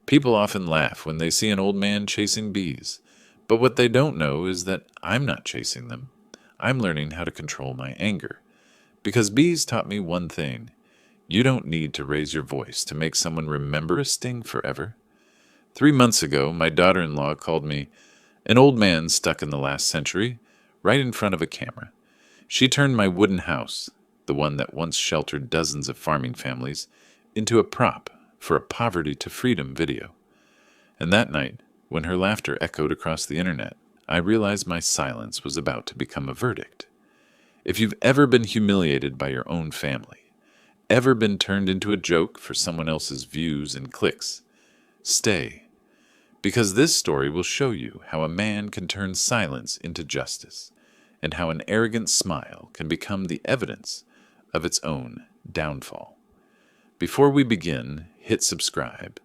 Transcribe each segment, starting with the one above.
People often laugh when they see an old man chasing bees, but what they don't know is that I'm not chasing them. I'm learning how to control my anger. Because bees taught me one thing: you don't need to raise your voice to make someone remember a sting forever. 3 months ago, my daughter-in-law called me an old man stuck in the last century, right in front of a camera. She turned my wooden house, the one that once sheltered dozens of farming families, into a prop for a poverty to freedom video. And that night, when her laughter echoed across the internet, I realized my silence was about to become a verdict. If you've ever been humiliated by your own family, ever been turned into a joke for someone else's views and clicks, stay, because this story will show you how a man can turn silence into justice, and how an arrogant smile can become the evidence of its own downfall. Before we begin, hit subscribe,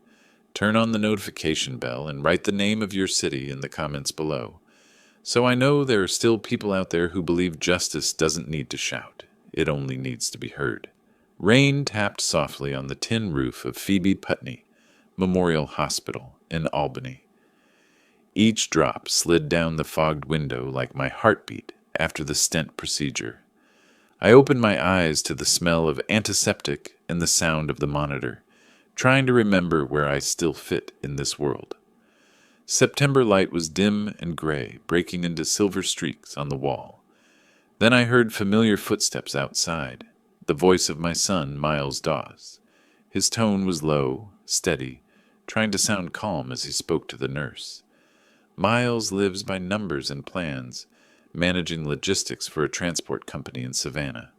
turn on the notification bell, and write the name of your city in the comments below, so I know there are still people out there who believe justice doesn't need to shout, it only needs to be heard. Rain tapped softly on the tin roof of Phoebe Putney Memorial Hospital in Albany. Each drop slid down the fogged window like my heartbeat after the stent procedure. I opened my eyes to the smell of antiseptic and the sound of the monitor, trying to remember where I still fit in this world. September light was dim and gray, breaking into silver streaks on the wall. Then I heard familiar footsteps outside, the voice of my son, Miles Dawes. His tone was low, steady, trying to sound calm as he spoke to the nurse. Miles lives by numbers and plans, managing logistics for a transport company in Savannah.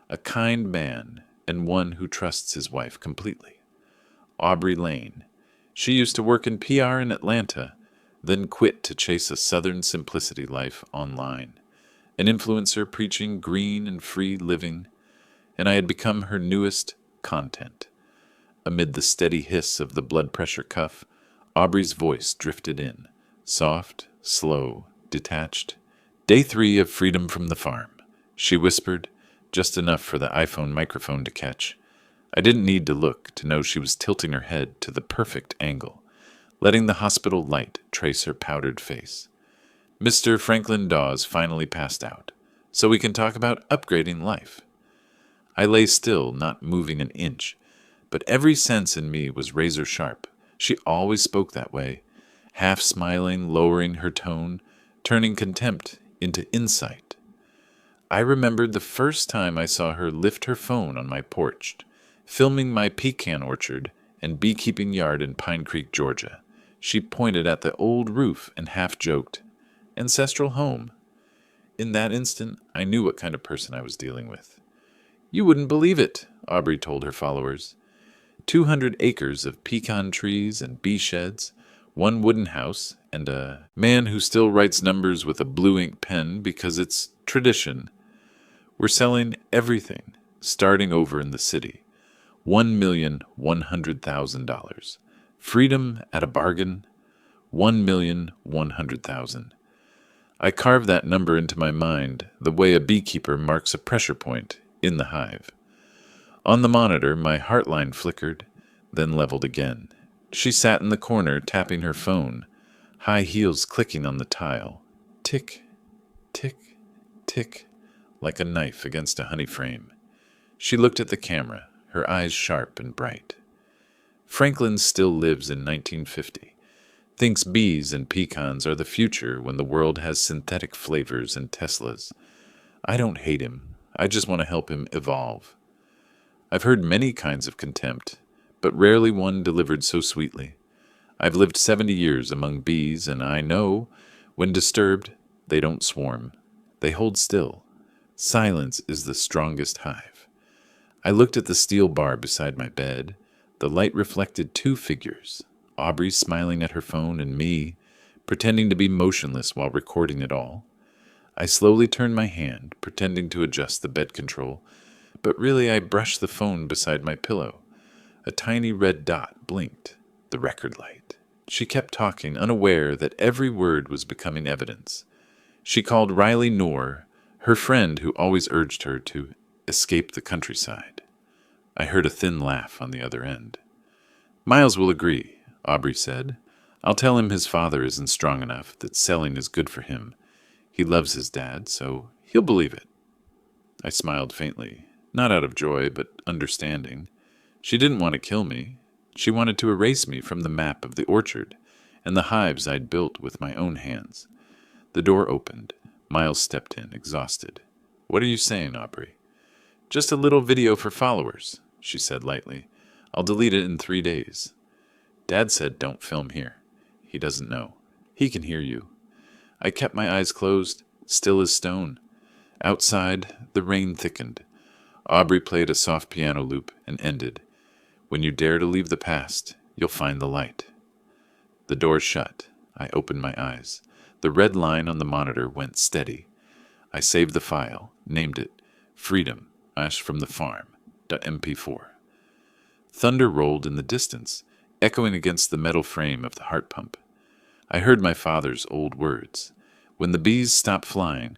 A kind man, and one who trusts his wife completely. Aubrey Lane. She used to work in PR in Atlanta, then quit to chase a Southern simplicity life online. An influencer preaching green and free living, and I had become her newest content. Amid the steady hiss of the blood pressure cuff, Aubrey's voice drifted in, soft, slow, detached. "Day 3 of freedom from the farm," she whispered, just enough for the iPhone microphone to catch. I didn't need to look to know she was tilting her head to the perfect angle, letting the hospital light trace her powdered face. "Mr. Franklin Dawes finally passed out, so we can talk about upgrading life." I lay still, not moving an inch, but every sense in me was razor sharp. She always spoke that way, half smiling, lowering her tone, turning contempt into insight. I remembered the first time I saw her lift her phone on my porch, filming my pecan orchard and beekeeping yard in Pine Creek, Georgia. She pointed at the old roof and half joked, "Ancestral home." In that instant, I knew what kind of person I was dealing with. "You wouldn't believe it," Aubrey told her followers. 200 acres of pecan trees and bee sheds, one wooden house, and a man who still writes numbers with a blue ink pen because it's tradition. We're selling everything, starting over in the city. $1,100,000. Freedom at a bargain. 1,100,000. I carved that number into my mind the way a beekeeper marks a pressure point in the hive. On the monitor, my heartline flickered, then leveled again. She sat in the corner tapping her phone, high heels clicking on the tile. Tick, tick, tick, like a knife against a honey frame. She looked at the camera, her eyes sharp and bright. Franklin still lives in 1950, thinks bees and pecans are the future when the world has synthetic flavors and Teslas. I don't hate him, I just want to help him evolve. I've heard many kinds of contempt, but rarely one delivered so sweetly. I've lived 70 years among bees, and I know, when disturbed, they don't swarm. They hold still. Silence is the strongest hive. I looked at the steel bar beside my bed. The light reflected 2 figures, Aubrey smiling at her phone and me, pretending to be motionless while recording it all. I slowly turned my hand, pretending to adjust the bed control, but really I brushed the phone beside my pillow. A tiny red dot blinked, the record light. She kept talking, unaware that every word was becoming evidence. She called Riley Noor, her friend who always urged her to escape the countryside. I heard a thin laugh on the other end. "Miles will agree. Aubrey said. I'll tell him his father isn't strong enough, that selling is good for him. He loves his dad, so he'll believe it. I smiled faintly, not out of joy, but understanding. She didn't want to kill me. She wanted to erase me from the map of the orchard and the hives I'd built with my own hands. The door opened. Miles stepped in, exhausted. What are you saying, Aubrey? Just a little video for followers, she said lightly. I'll delete it in 3 days. Dad said don't film here. He doesn't know. He can hear you. I kept my eyes closed, still as stone. Outside, the rain thickened. Aubrey played a soft piano loop and ended. When you dare to leave the past, you'll find the light. The door shut. I opened my eyes. The red line on the monitor went steady. I saved the file, named it Freedom, Ash from the Farm, .mp4. Thunder rolled in the distance, echoing against the metal frame of the heart pump. I heard my father's old words. When the bees stop flying,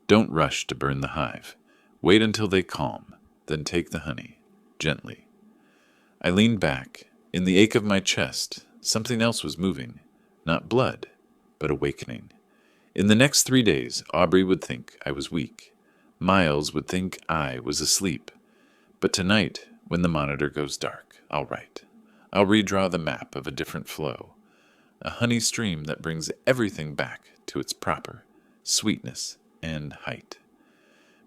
don't rush to burn the hive. Wait until they calm, then take the honey, gently. I leaned back. In the ache of my chest, something else was moving. Not blood, but awakening. In the next 3 days, Aubrey would think I was weak. Miles would think I was asleep. But tonight, when the monitor goes dark, I'll write. I'll redraw the map of a different flow. A honey stream that brings everything back to its proper sweetness and height.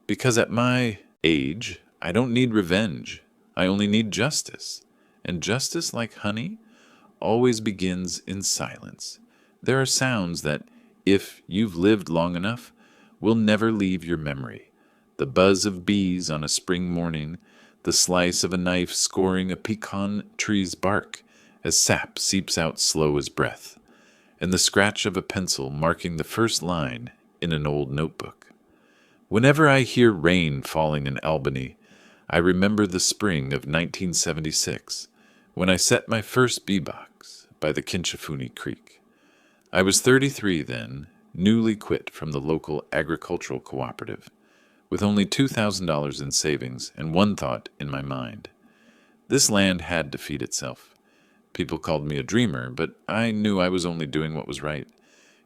Because at my age, I don't need revenge. I only need justice. And justice, like honey, always begins in silence. There are sounds that, if you've lived long enough, will never leave your memory. The buzz of bees on a spring morning, the slice of a knife scoring a pecan tree's bark as sap seeps out slow as breath, and the scratch of a pencil marking the first line in an old notebook. Whenever I hear rain falling in Albany, I remember the spring of 1976, when I set my first bee box by the Kinchafoonee Creek. I was 33 then, newly quit from the local agricultural cooperative, with only $2,000 in savings and one thought in my mind. This land had to feed itself. People called me a dreamer, but I knew I was only doing what was right.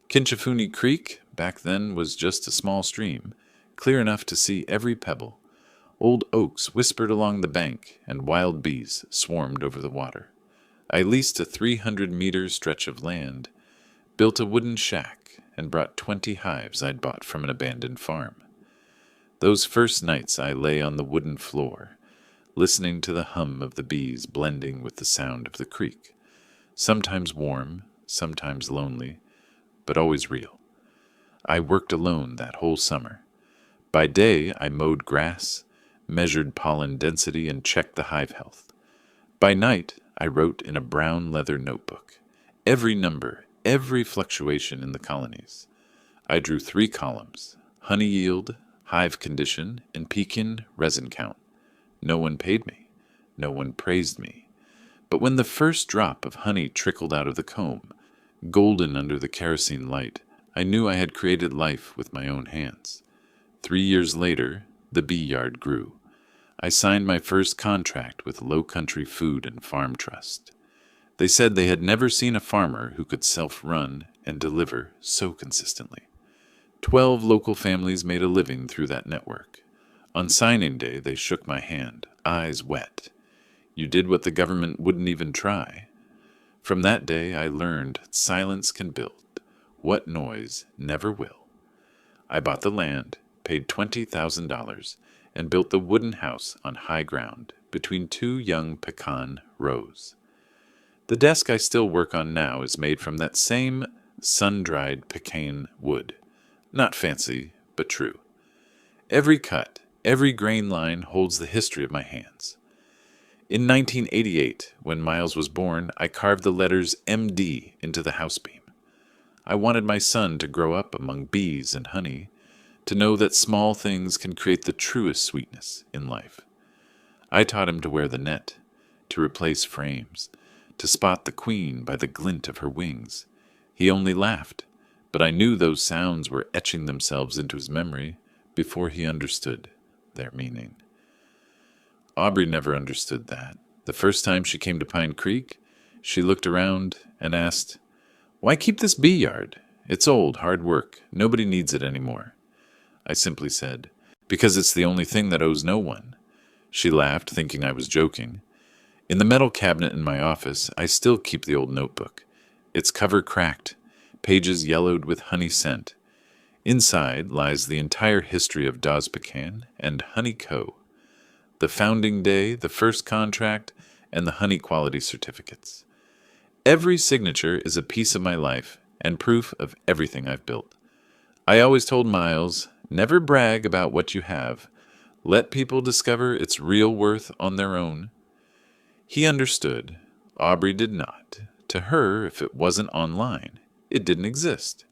Kinchafoonee Creek, back then, was just a small stream, clear enough to see every pebble. Old oaks whispered along the bank, and wild bees swarmed over the water. I leased a 300-meter stretch of land, built a wooden shack, and brought 20 hives I'd bought from an abandoned farm. Those first nights I lay on the wooden floor, listening to the hum of the bees blending with the sound of the creek, sometimes warm, sometimes lonely, but always real. I worked alone that whole summer. By day, I mowed grass, measured pollen density, and checked the hive health. By night, I wrote in a brown leather notebook, every number, every fluctuation in the colonies. I drew 3 columns, honey yield, hive condition, and pekin resin count. No one paid me. No one praised me. But when the first drop of honey trickled out of the comb, golden under the kerosene light, I knew I had created life with my own hands. 3 years later, the bee yard grew. I signed my first contract with Low Country Food and Farm Trust. They said they had never seen a farmer who could self-run and deliver so consistently. 12 local families made a living through that network. On signing day, they shook my hand, eyes wet. You did what the government wouldn't even try. From that day, I learned silence can build what noise never will. I bought the land, paid $20,000, and built the wooden house on high ground between 2 young pecan rows. The desk I still work on now is made from that same sun-dried pecan wood. Not fancy, but true. Every cut, every grain line holds the history of my hands. In 1988, when Miles was born, I carved the letters MD into the house beam. I wanted my son to grow up among bees and honey, to know that small things can create the truest sweetness in life. I taught him to wear the net, to replace frames, to spot the queen by the glint of her wings. He only laughed, but I knew those sounds were etching themselves into his memory before he understood their meaning. Aubrey never understood that. The first time she came to Pine Creek, She looked around and asked, "Why keep this bee yard? It's old, hard work. Nobody needs it anymore." I simply said, "Because it's the only thing that owes no one." She laughed, thinking I was joking. In the metal cabinet in my office, I still keep the old notebook. Its cover cracked, pages yellowed with honey scent. Inside lies the entire history of Dawes Pecan and Honey Co., the founding day, the first contract, and the honey quality certificates. Every signature is a piece of my life and proof of everything I've built. I always told Miles, never brag about what you have. Let people discover its real worth on their own. He understood. Aubrey did not. To her, if it wasn't online, it didn't exist.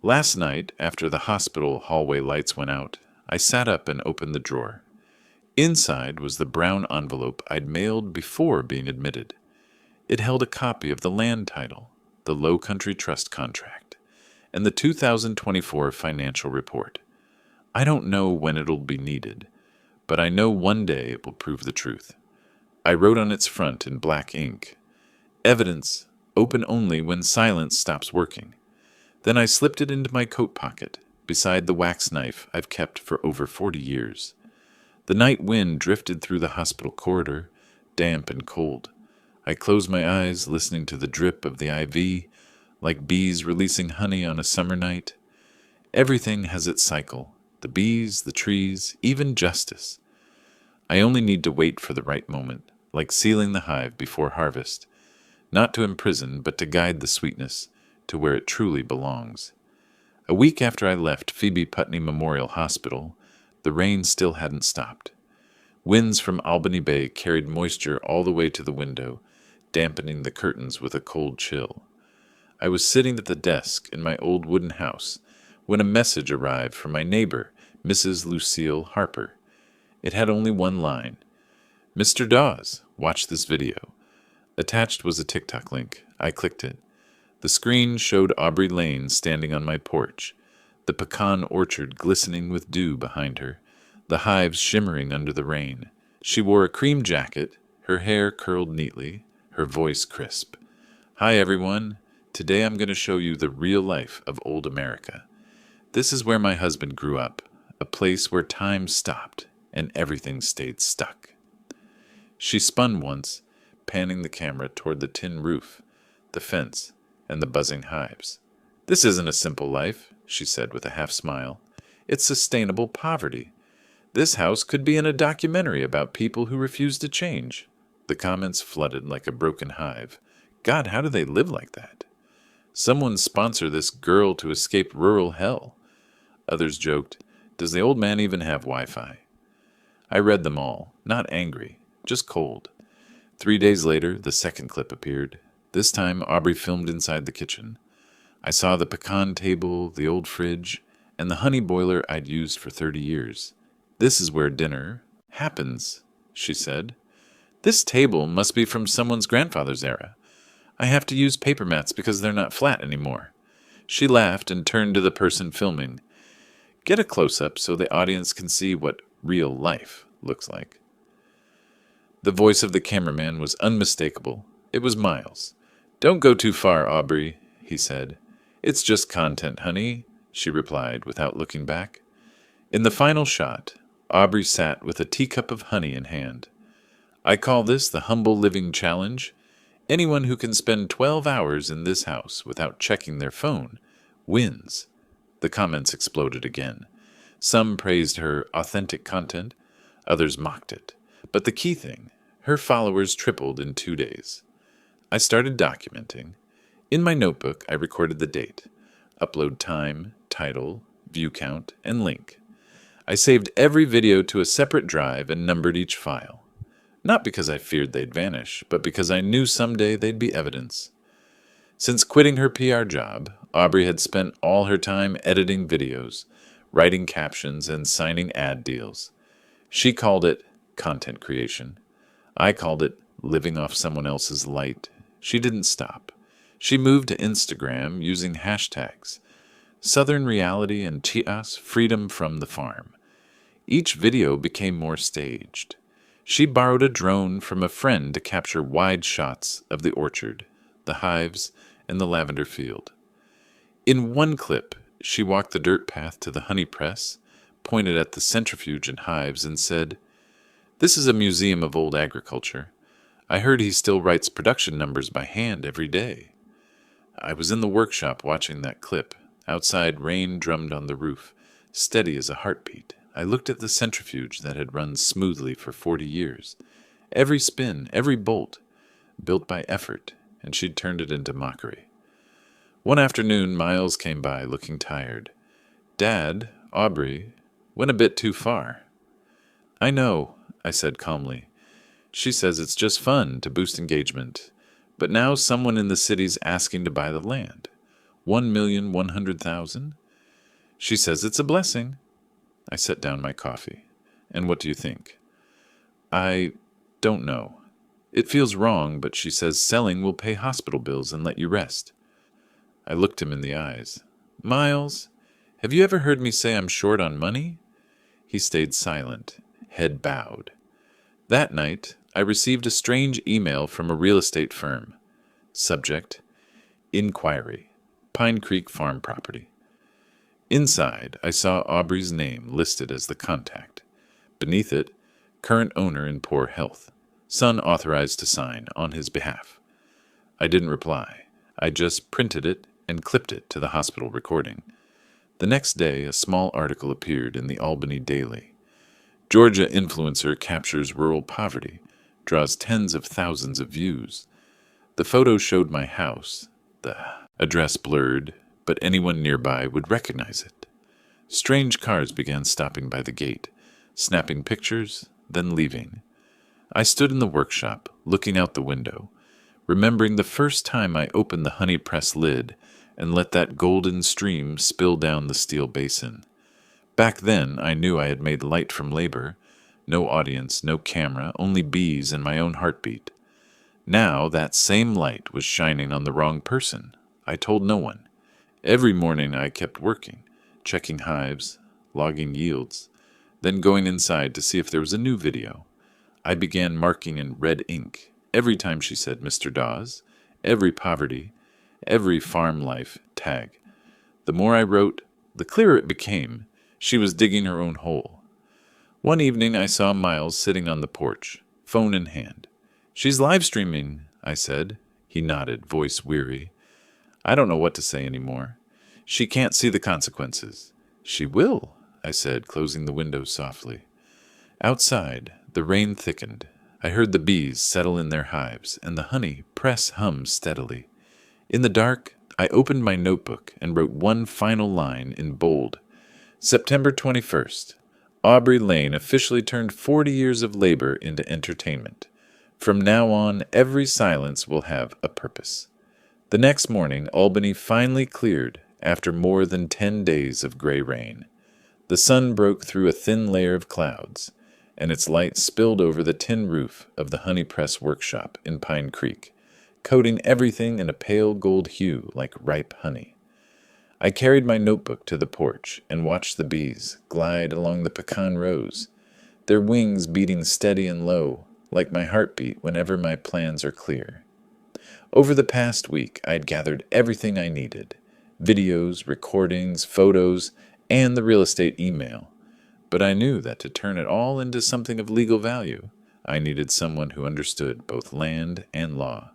Last night, after the hospital hallway lights went out, I sat up and opened the drawer. Inside was the brown envelope I'd mailed before being admitted. It held a copy of the land title, the Low Country Trust contract, and the 2024 financial report. I don't know when it'll be needed, but I know one day it will prove the truth. I wrote on its front in black ink, "Evidence, open only when silence stops working." Then I slipped it into my coat pocket, beside the wax knife I've kept for over 40 years. The night wind drifted through the hospital corridor, damp and cold. I closed my eyes, listening to the drip of the IV, like bees releasing honey on a summer night. Everything has its cycle, the bees, the trees, even justice. I only need to wait for the right moment, like sealing the hive before harvest, not to imprison, but to guide the sweetness to where it truly belongs. A week after I left Phoebe Putney Memorial Hospital, the rain still hadn't stopped. Winds from Albany Bay carried moisture all the way to the window, dampening the curtains with a cold chill. I was sitting at the desk in my old wooden house when a message arrived from my neighbor, Mrs. Lucille Harper. It had only one line: "Mr. Dawes, watch this video." Attached was a TikTok link. I clicked it. The screen showed Aubrey Lane standing on my porch, the pecan orchard glistening with dew behind her, the hives shimmering under the rain. She wore a cream jacket, her hair curled neatly, her voice crisp. "Hi, everyone. Today I'm going to show you the real life of old America. This is where my husband grew up, a place where time stopped and everything stayed stuck." She spun once, panning the camera toward the tin roof, the fence, and the buzzing hives. "This isn't a simple life," she said with a half-smile. "It's sustainable poverty. This house could be in a documentary about people who refuse to change." The comments flooded like a broken hive. God, how do they live like that? Someone sponsor this girl to escape rural hell. Others joked, "Does the old man even have Wi-Fi?" I read them all, not angry, just cold. 3 days later, the second clip appeared. This time, Aubrey filmed inside the kitchen. I saw the pecan table, the old fridge, and the honey boiler I'd used for 30 years. "This is where dinner happens," she said. "This table must be from someone's grandfather's era. I have to use paper mats because they're not flat anymore." She laughed and turned to the person filming. "Get a close-up so the audience can see what real life looks like." The voice of the cameraman was unmistakable. It was Miles. "Don't go too far, Aubrey," he said. "It's just content, honey," she replied without looking back. In the final shot, Aubrey sat with a teacup of honey in hand. "I call this the Humble Living Challenge. Anyone who can spend 12 hours in this house without checking their phone wins." The comments exploded again. Some praised her authentic content, others mocked it. But the key thing, her followers tripled in 2 days. I started documenting. In my notebook, I recorded the date, upload time, title, view count, and link. I saved every video to a separate drive and numbered each file. Not because I feared they'd vanish, but because I knew someday they'd be evidence. Since quitting her PR job, Aubrey had spent all her time editing videos, writing captions, and signing ad deals. She called it content creation. I called it living off someone else's light. She didn't stop. She moved to Instagram using hashtags Southern Reality and Chias, Freedom from the Farm. Each video became more staged. She borrowed a drone from a friend to capture wide shots of the orchard, the hives, and the lavender field. In one clip, she walked the dirt path to the honey press, pointed at the centrifuge and hives, and said, "This is a museum of old agriculture. I heard he still writes production numbers by hand every day." I was in the workshop watching that clip. Outside, rain drummed on the roof, steady as a heartbeat. I looked at the centrifuge that had run smoothly for 40 years. Every spin, every bolt, built by effort, and she'd turned it into mockery. One afternoon, Miles came by looking tired. "Dad, Aubrey, went a bit too far." "I know," I said calmly. "She says it's just fun to boost engagement. But now someone in the city's asking to buy the land. 1,100,000? She says it's a blessing." I set down my coffee. "And what do you think?" "I don't know. It feels wrong, but she says selling will pay hospital bills and let you rest." I looked him in the eyes. "Miles, have you ever heard me say I'm short on money?" He stayed silent, head bowed. That night, I received a strange email from a real estate firm. Subject: Inquiry, Pine Creek Farm Property. Inside, I saw Aubrey's name listed as the contact. Beneath it, current owner in poor health. Son authorized to sign on his behalf. I didn't reply. I just printed it and clipped it to the hospital recording. The next day, a small article appeared in the Albany Daily. Georgia influencer captures rural poverty, draws tens of thousands of views. The photo showed my house, the address blurred, but anyone nearby would recognize it. Strange cars began stopping by the gate, snapping pictures, then leaving. I stood in the workshop, looking out the window, remembering the first time I opened the honey press lid and let that golden stream spill down the steel basin. Back then, I knew I had made light from labor. No audience, no camera, only bees and my own heartbeat. Now that same light was shining on the wrong person. I told no one. Every morning I kept working, checking hives, logging yields, then going inside to see if there was a new video. I began marking in red ink every time she said Mr. Dawes, every poverty, every farm life tag. The more I wrote, the clearer it became. She was digging her own hole. One evening I saw Miles sitting on the porch, phone in hand. "She's live streaming," I said. He nodded, voice weary. I don't know what to say anymore. "She can't see the consequences." "She will," I said, closing the window softly. Outside, the rain thickened. I heard the bees settle in their hives, and the honey press hum steadily. In the dark, I opened my notebook and wrote one final line in bold. September 21st. Aubrey Lane officially turned 40 years of labor into entertainment. From now on, every silence will have a purpose. The next morning, Albany finally cleared after more than 10 days of gray rain. The sun broke through a thin layer of clouds, and its light spilled over the tin roof of the honey press workshop in Pine Creek, coating everything in a pale gold hue like ripe honey. I carried my notebook to the porch and watched the bees glide along the pecan rows, their wings beating steady and low, like my heartbeat whenever my plans are clear. Over the past week, I'd gathered everything I needed: videos, recordings, photos, and the real estate email. But I knew that to turn it all into something of legal value, I needed someone who understood both land and law.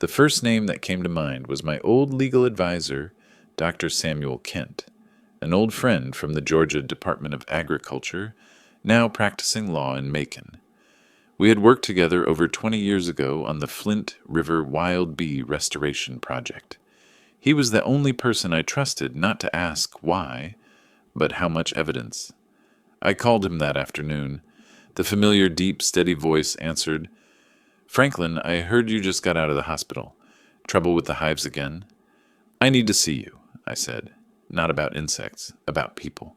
The first name that came to mind was my old legal advisor, Dr. Samuel Kent, an old friend from the Georgia Department of Agriculture, now practicing law in Macon. We had worked together over 20 years ago on the Flint River Wild Bee Restoration Project. He was the only person I trusted not to ask why, but how much evidence. I called him that afternoon. The familiar, deep, steady voice answered, "Franklin, I heard you just got out of the hospital. Trouble with the hives again?" "I need to see you," I said. "Not about insects, about people."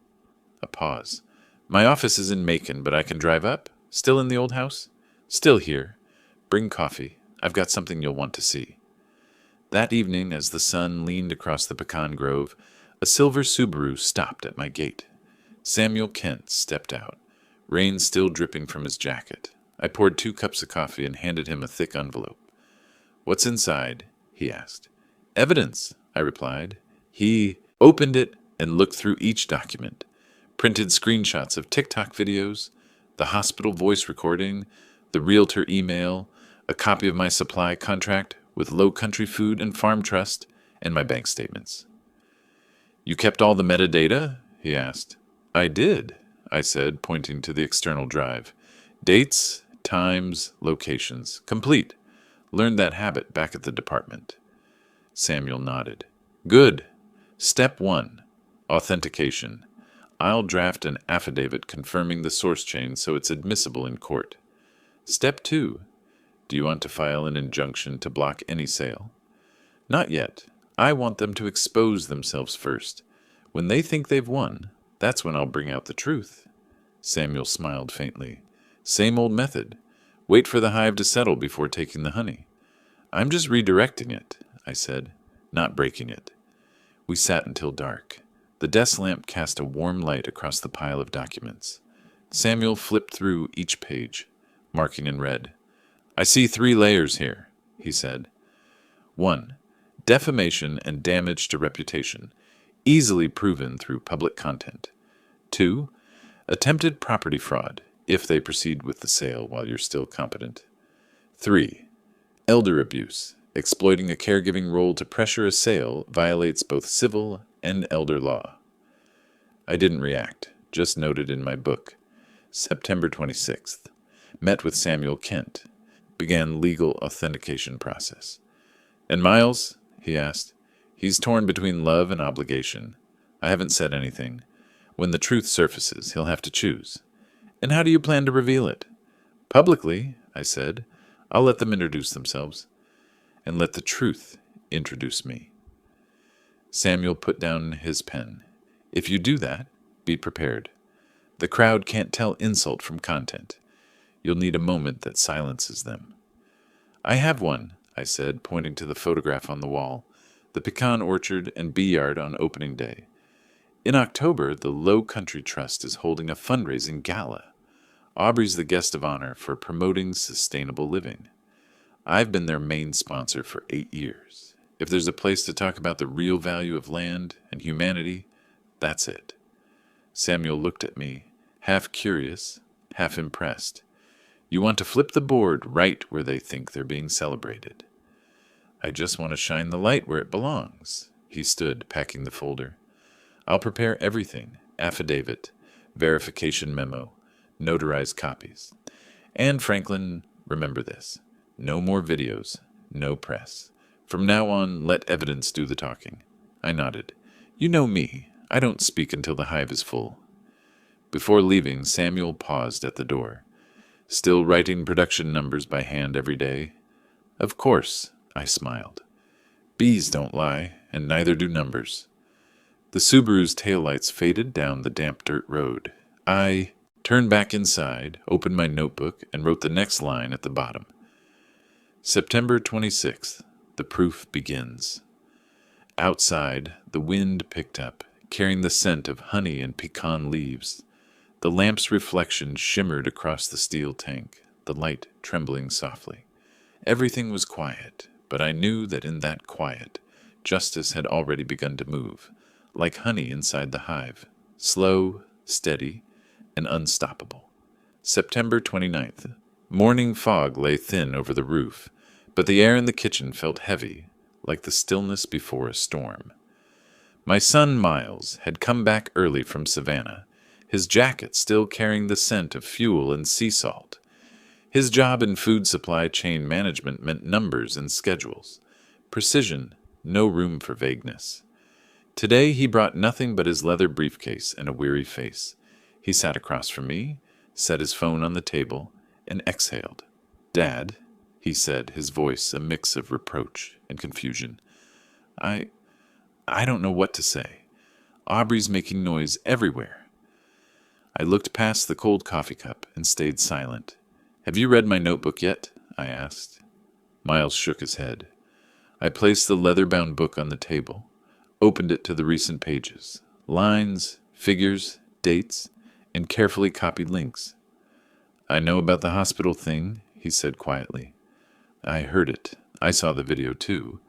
A pause. "My office is in Macon, but I can drive up? Still in the old house?" "Still here. Bring coffee. I've got something you'll want to see." That evening, as the sun leaned across the pecan grove, a silver Subaru stopped at my gate. Samuel Kent stepped out, rain still dripping from his jacket. I poured 2 cups of coffee and handed him a thick envelope. "What's inside?" he asked. "Evidence," I replied. He opened it and looked through each document, printed screenshots of TikTok videos, the hospital voice recording, the realtor email, a copy of my supply contract with Low Country Food and Farm Trust, and my bank statements. "You kept all the metadata?" he asked. "I did," I said, pointing to the external drive. "Dates, times, locations. Complete. Learned that habit back at the department." Samuel nodded. "Good. Step 1. Authentication. I'll draft an affidavit confirming the source chain so it's admissible in court. Step 2. Do you want to file an injunction to block any sale?" "Not yet. I want them to expose themselves first. When they think they've won, that's when I'll bring out the truth." Samuel smiled faintly. "Same old method. Wait for the hive to settle before taking the honey." "I'm just redirecting it," I said, "not breaking it." We sat until dark. The desk lamp cast a warm light across the pile of documents. Samuel flipped through each page, marking in red. "I see 3 layers here," he said. 1. Defamation and damage to reputation, easily proven through public content. 2. Attempted property fraud, if they proceed with the sale while you're still competent. 3. Elder abuse, exploiting a caregiving role to pressure a sale violates both civil and elder law. I didn't react, just noted in my book. September 26th. Met with Samuel Kent. Began legal authentication process. "And Miles?" he asked. "He's torn between love and obligation. I haven't said anything. When the truth surfaces, he'll have to choose." "And how do you plan to reveal it?" "Publicly," I said. "I'll let them introduce themselves." "And let the truth introduce me." Samuel put down his pen. "If you do that, be prepared. The crowd can't tell insult from content. You'll need a moment that silences them." "I have one," I said, pointing to the photograph on the wall, the pecan orchard and bee yard on opening day. "In October, the Low Country Trust is holding a fundraising gala. Aubrey's the guest of honor for promoting sustainable living. I've been their main sponsor for 8 years. If there's a place to talk about the real value of land and humanity, that's it." Samuel looked at me, half curious, half impressed. "You want to flip the board right where they think they're being celebrated." "I just want to shine the light where it belongs." He stood, packing the folder. "I'll prepare everything, affidavit, verification memo, notarized copies. And Franklin, remember this. No more videos, no press. From now on, let evidence do the talking." I nodded. "You know me. I don't speak until the hive is full." Before leaving, Samuel paused at the door. "Still writing production numbers by hand every day?" "Of course," I smiled. "Bees don't lie, and neither do numbers." The Subaru's taillights faded down the damp dirt road. I turned back inside, opened my notebook, and wrote the next line at the bottom. September 26th. The proof begins. Outside, the wind picked up, carrying the scent of honey and pecan leaves. The lamp's reflection shimmered across the steel tank, the light trembling softly. Everything was quiet, but I knew that in that quiet, justice had already begun to move, like honey inside the hive, slow, steady, and unstoppable. September 29th. Morning fog lay thin over the roof, but the air in the kitchen felt heavy, like the stillness before a storm. My son Miles had come back early from Savannah, his jacket still carrying the scent of fuel and sea salt. His job in food supply chain management meant numbers and schedules. Precision, no room for vagueness. Today he brought nothing but his leather briefcase and a weary face. He sat across from me, set his phone on the table, and exhaled. "Dad," he said, his voice a mix of reproach and confusion. I don't know what to say. Aubrey's making noise everywhere." I looked past the cold coffee cup and stayed silent. "Have you read my notebook yet?" I asked. Miles shook his head. I placed the leather-bound book on the table, opened it to the recent pages, lines, figures, dates, and carefully copied links. I know about the hospital thing, he said quietly. I heard it. I saw the video too.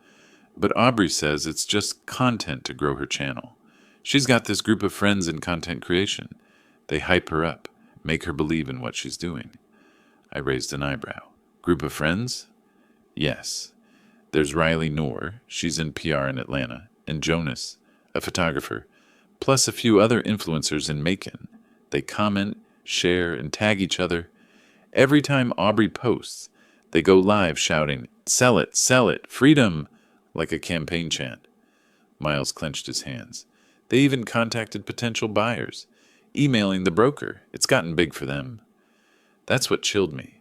But Aubrey says it's just content to grow her channel. She's got this group of friends in content creation. They hype her up, make her believe in what she's doing. I raised an eyebrow. Group of friends? Yes. There's Riley Noor, she's in PR in Atlanta, and Jonas, a photographer, plus a few other influencers in Macon. They comment, share, and tag each other. Every time Aubrey posts, they go live shouting, sell it, freedom, like a campaign chant. Miles clenched his hands. They even contacted potential buyers, emailing the broker. It's gotten big for them. That's what chilled me.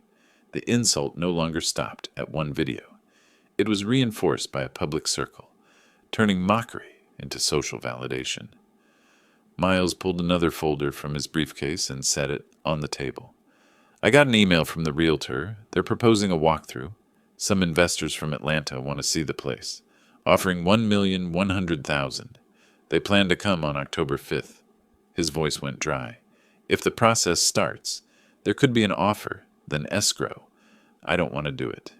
The insult no longer stopped at one video. It was reinforced by a public circle, turning mockery into social validation. Miles pulled another folder from his briefcase and set it on the table. I got an email from the realtor. They're proposing a walkthrough. Some investors from Atlanta want to see the place, offering $1,100,000. They plan to come on October 5th. His voice went dry. If the process starts, there could be an offer, then escrow. I don't want to do it.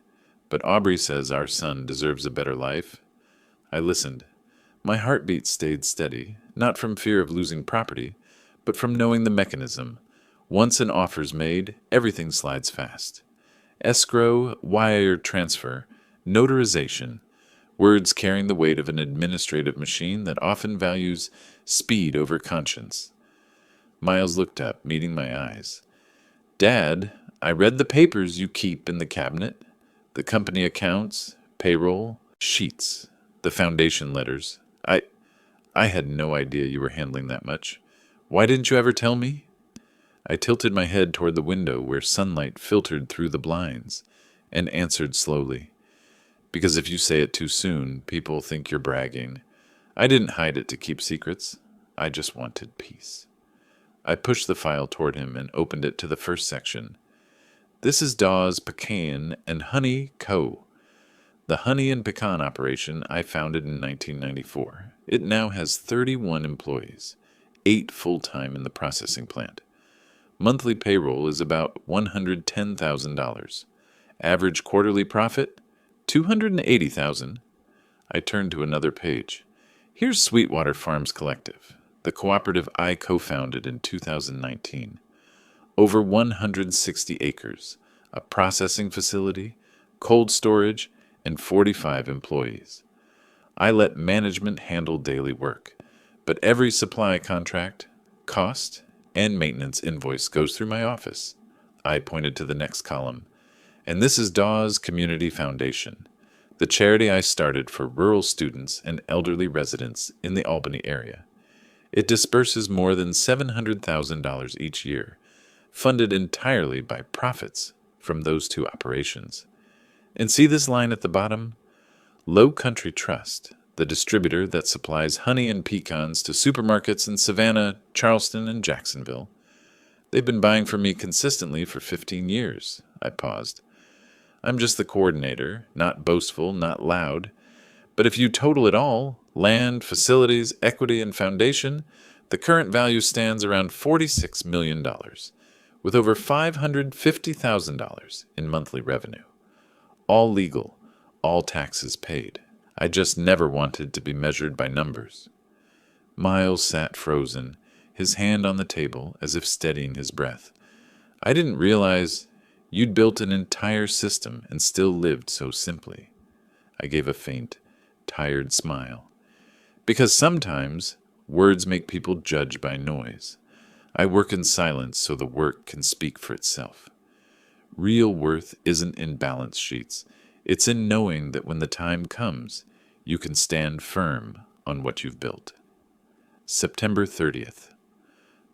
But Aubrey says our son deserves a better life. I listened. My heartbeat stayed steady, not from fear of losing property, but from knowing the mechanism. Once an offer's made, everything slides fast. Escrow, wire transfer, notarization, words carrying the weight of an administrative machine that often values speed over conscience. Miles looked up, meeting my eyes. Dad, I read the papers you keep in the cabinet. The company accounts, payroll, sheets, the foundation letters. I had no idea you were handling that much. Why didn't you ever tell me? I tilted my head toward the window where sunlight filtered through the blinds, and answered slowly. Because if you say it too soon, people think you're bragging. I didn't hide it to keep secrets. I just wanted peace. I pushed the file toward him and opened it to the first section. This is Dawes Pecan and Honey Co., the honey and pecan operation I founded in 1994. It now has 31 employees, 8 full-time in the processing plant. Monthly payroll is about $110,000. Average quarterly profit, $280,000. I turned to another page. Here's Sweetwater Farms Collective, the cooperative I co-founded in 2019. Over 160 acres, a processing facility, cold storage, and 45 employees. I let management handle daily work, but every supply contract, cost, and maintenance invoice goes through my office. I pointed to the next column. And this is Dawes Community Foundation, the charity I started for rural students and elderly residents in the Albany area. It disperses more than $700,000 each year, funded entirely by profits from those 2 operations. And see this line at the bottom? Low Country Trust, the distributor that supplies honey and pecans to supermarkets in Savannah, Charleston, and Jacksonville. They've been buying from me consistently for 15 years. I paused. I'm just the coordinator, not boastful, not loud. But if you total it all, land, facilities, equity, and foundation, the current value stands around $46 million, with over $550,000 in monthly revenue. All legal, all taxes paid. I just never wanted to be measured by numbers. Miles sat frozen, his hand on the table as if steadying his breath. I didn't realize you'd built an entire system and still lived so simply. I gave a faint, tired smile. Because sometimes words make people judge by noise. I work in silence so the work can speak for itself. Real worth isn't in balance sheets. It's in knowing that when the time comes, you can stand firm on what you've built. September 30th.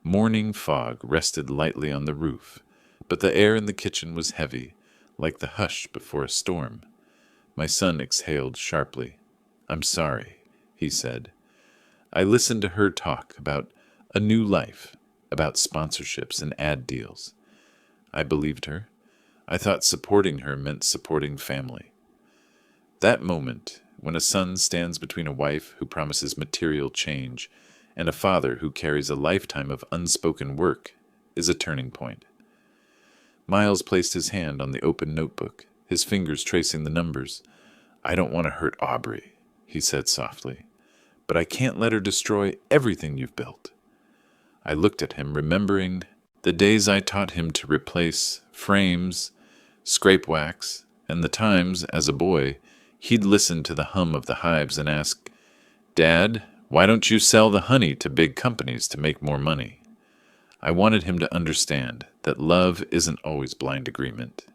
Morning fog rested lightly on the roof, but the air in the kitchen was heavy, like the hush before a storm. My son exhaled sharply. I'm sorry, he said. I listened to her talk about a new life, about sponsorships and ad deals. I believed her. I thought supporting her meant supporting family. That moment, when a son stands between a wife who promises material change and a father who carries a lifetime of unspoken work, is a turning point. Miles placed his hand on the open notebook, his fingers tracing the numbers. "I don't want to hurt Aubrey," he said softly, "but I can't let her destroy everything you've built." I looked at him, remembering the days I taught him to replace frames, scrape wax, and the times, as a boy, he'd listen to the hum of the hives and ask, "Dad, why don't you sell the honey to big companies to make more money?" I wanted him to understand that love isn't always blind agreement.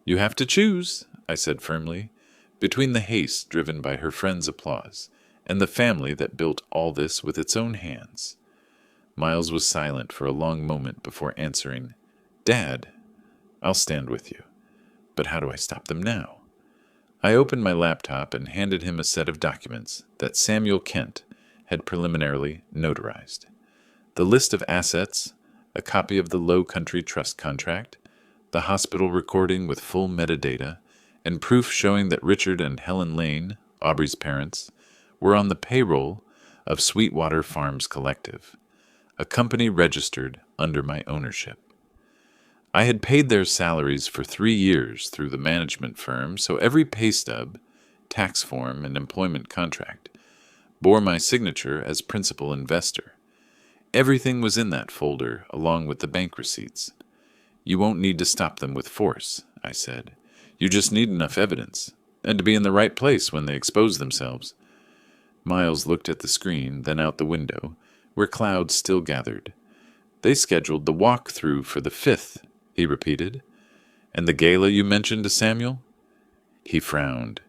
"You have to choose," I said firmly, between the haste driven by her friends' applause and the family that built all this with its own hands. Miles was silent for a long moment before answering, "Dad, I'll stand with you. But how do I stop them now?" I opened my laptop and handed him a set of documents that Samuel Kent had preliminarily notarized. The list of assets, a copy of the Low Country Trust contract, the hospital recording with full metadata, and proof showing that Richard and Helen Lane, Aubrey's parents, were on the payroll of Sweetwater Farms Collective, a company registered under my ownership. I had paid their salaries for 3 years through the management firm, so every pay stub, tax form, and employment contract bore my signature as principal investor. Everything was in that folder, along with the bank receipts. "You won't need to stop them with force," I said. "You just need enough evidence, and to be in the right place when they expose themselves." Miles looked at the screen, then out the window, where clouds still gathered. "They scheduled the walk-through for the 5th, he repeated. "And the gala you mentioned to Samuel?" He frowned.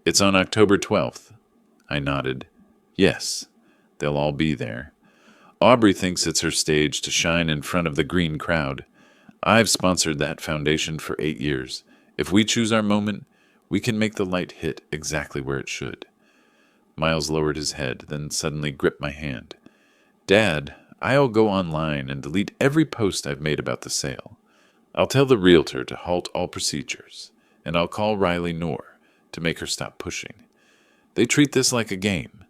"It's on October 12th. I nodded. "Yes, they'll all be there. Aubrey thinks it's her stage to shine in front of the green crowd. I've sponsored that foundation for 8 years. If we choose our moment, we can make the light hit exactly where it should." Miles lowered his head, then suddenly gripped my hand. "Dad, I'll go online and delete every post I've made about the sale. I'll tell the realtor to halt all procedures, and I'll call Riley Knorr to make her stop pushing. They treat this like a game."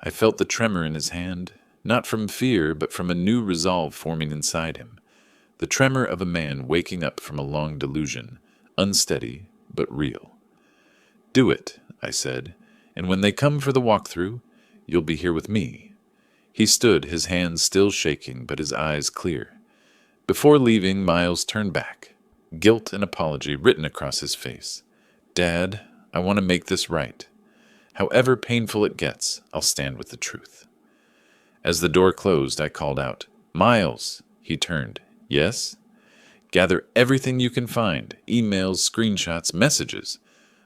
I felt the tremor in his hand, not from fear, but from a new resolve forming inside him. The tremor of a man waking up from a long delusion, unsteady but real. "Do it," I said, "and when they come for the walkthrough, you'll be here with me." He stood, his hands still shaking, but his eyes clear. Before leaving, Miles turned back, guilt and apology written across his face. "Dad, I want to make this right. However painful it gets, I'll stand with the truth." As the door closed, I called out, "Miles!" He turned. "Yes?" "Gather everything you can find, emails, screenshots, messages.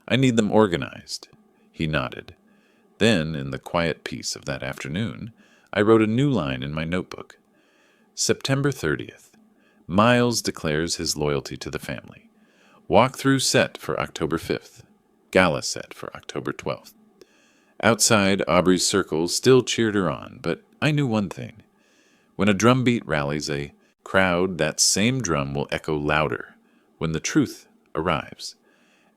I need them organized." He nodded. Then, in the quiet peace of that afternoon, I wrote a new line in my notebook. September 30th. Miles declares his loyalty to the family. Walkthrough set for October 5th. Gala set for October 12th. Outside, Aubrey's circles still cheered her on, but I knew one thing. When a drumbeat rallies a crowd, that same drum will echo louder when the truth arrives.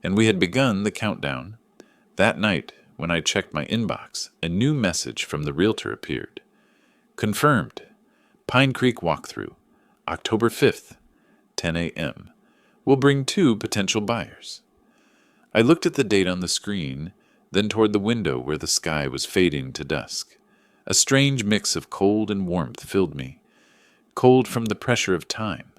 And we had begun the countdown. That night, when I checked my inbox, a new message from the realtor appeared. "Confirmed. Pine Creek walkthrough, October 5th, 10 a.m. We'll bring 2 potential buyers." I looked at the date on the screen, then toward the window where the sky was fading to dusk. A strange mix of cold and warmth filled me. Cold from the pressure of time,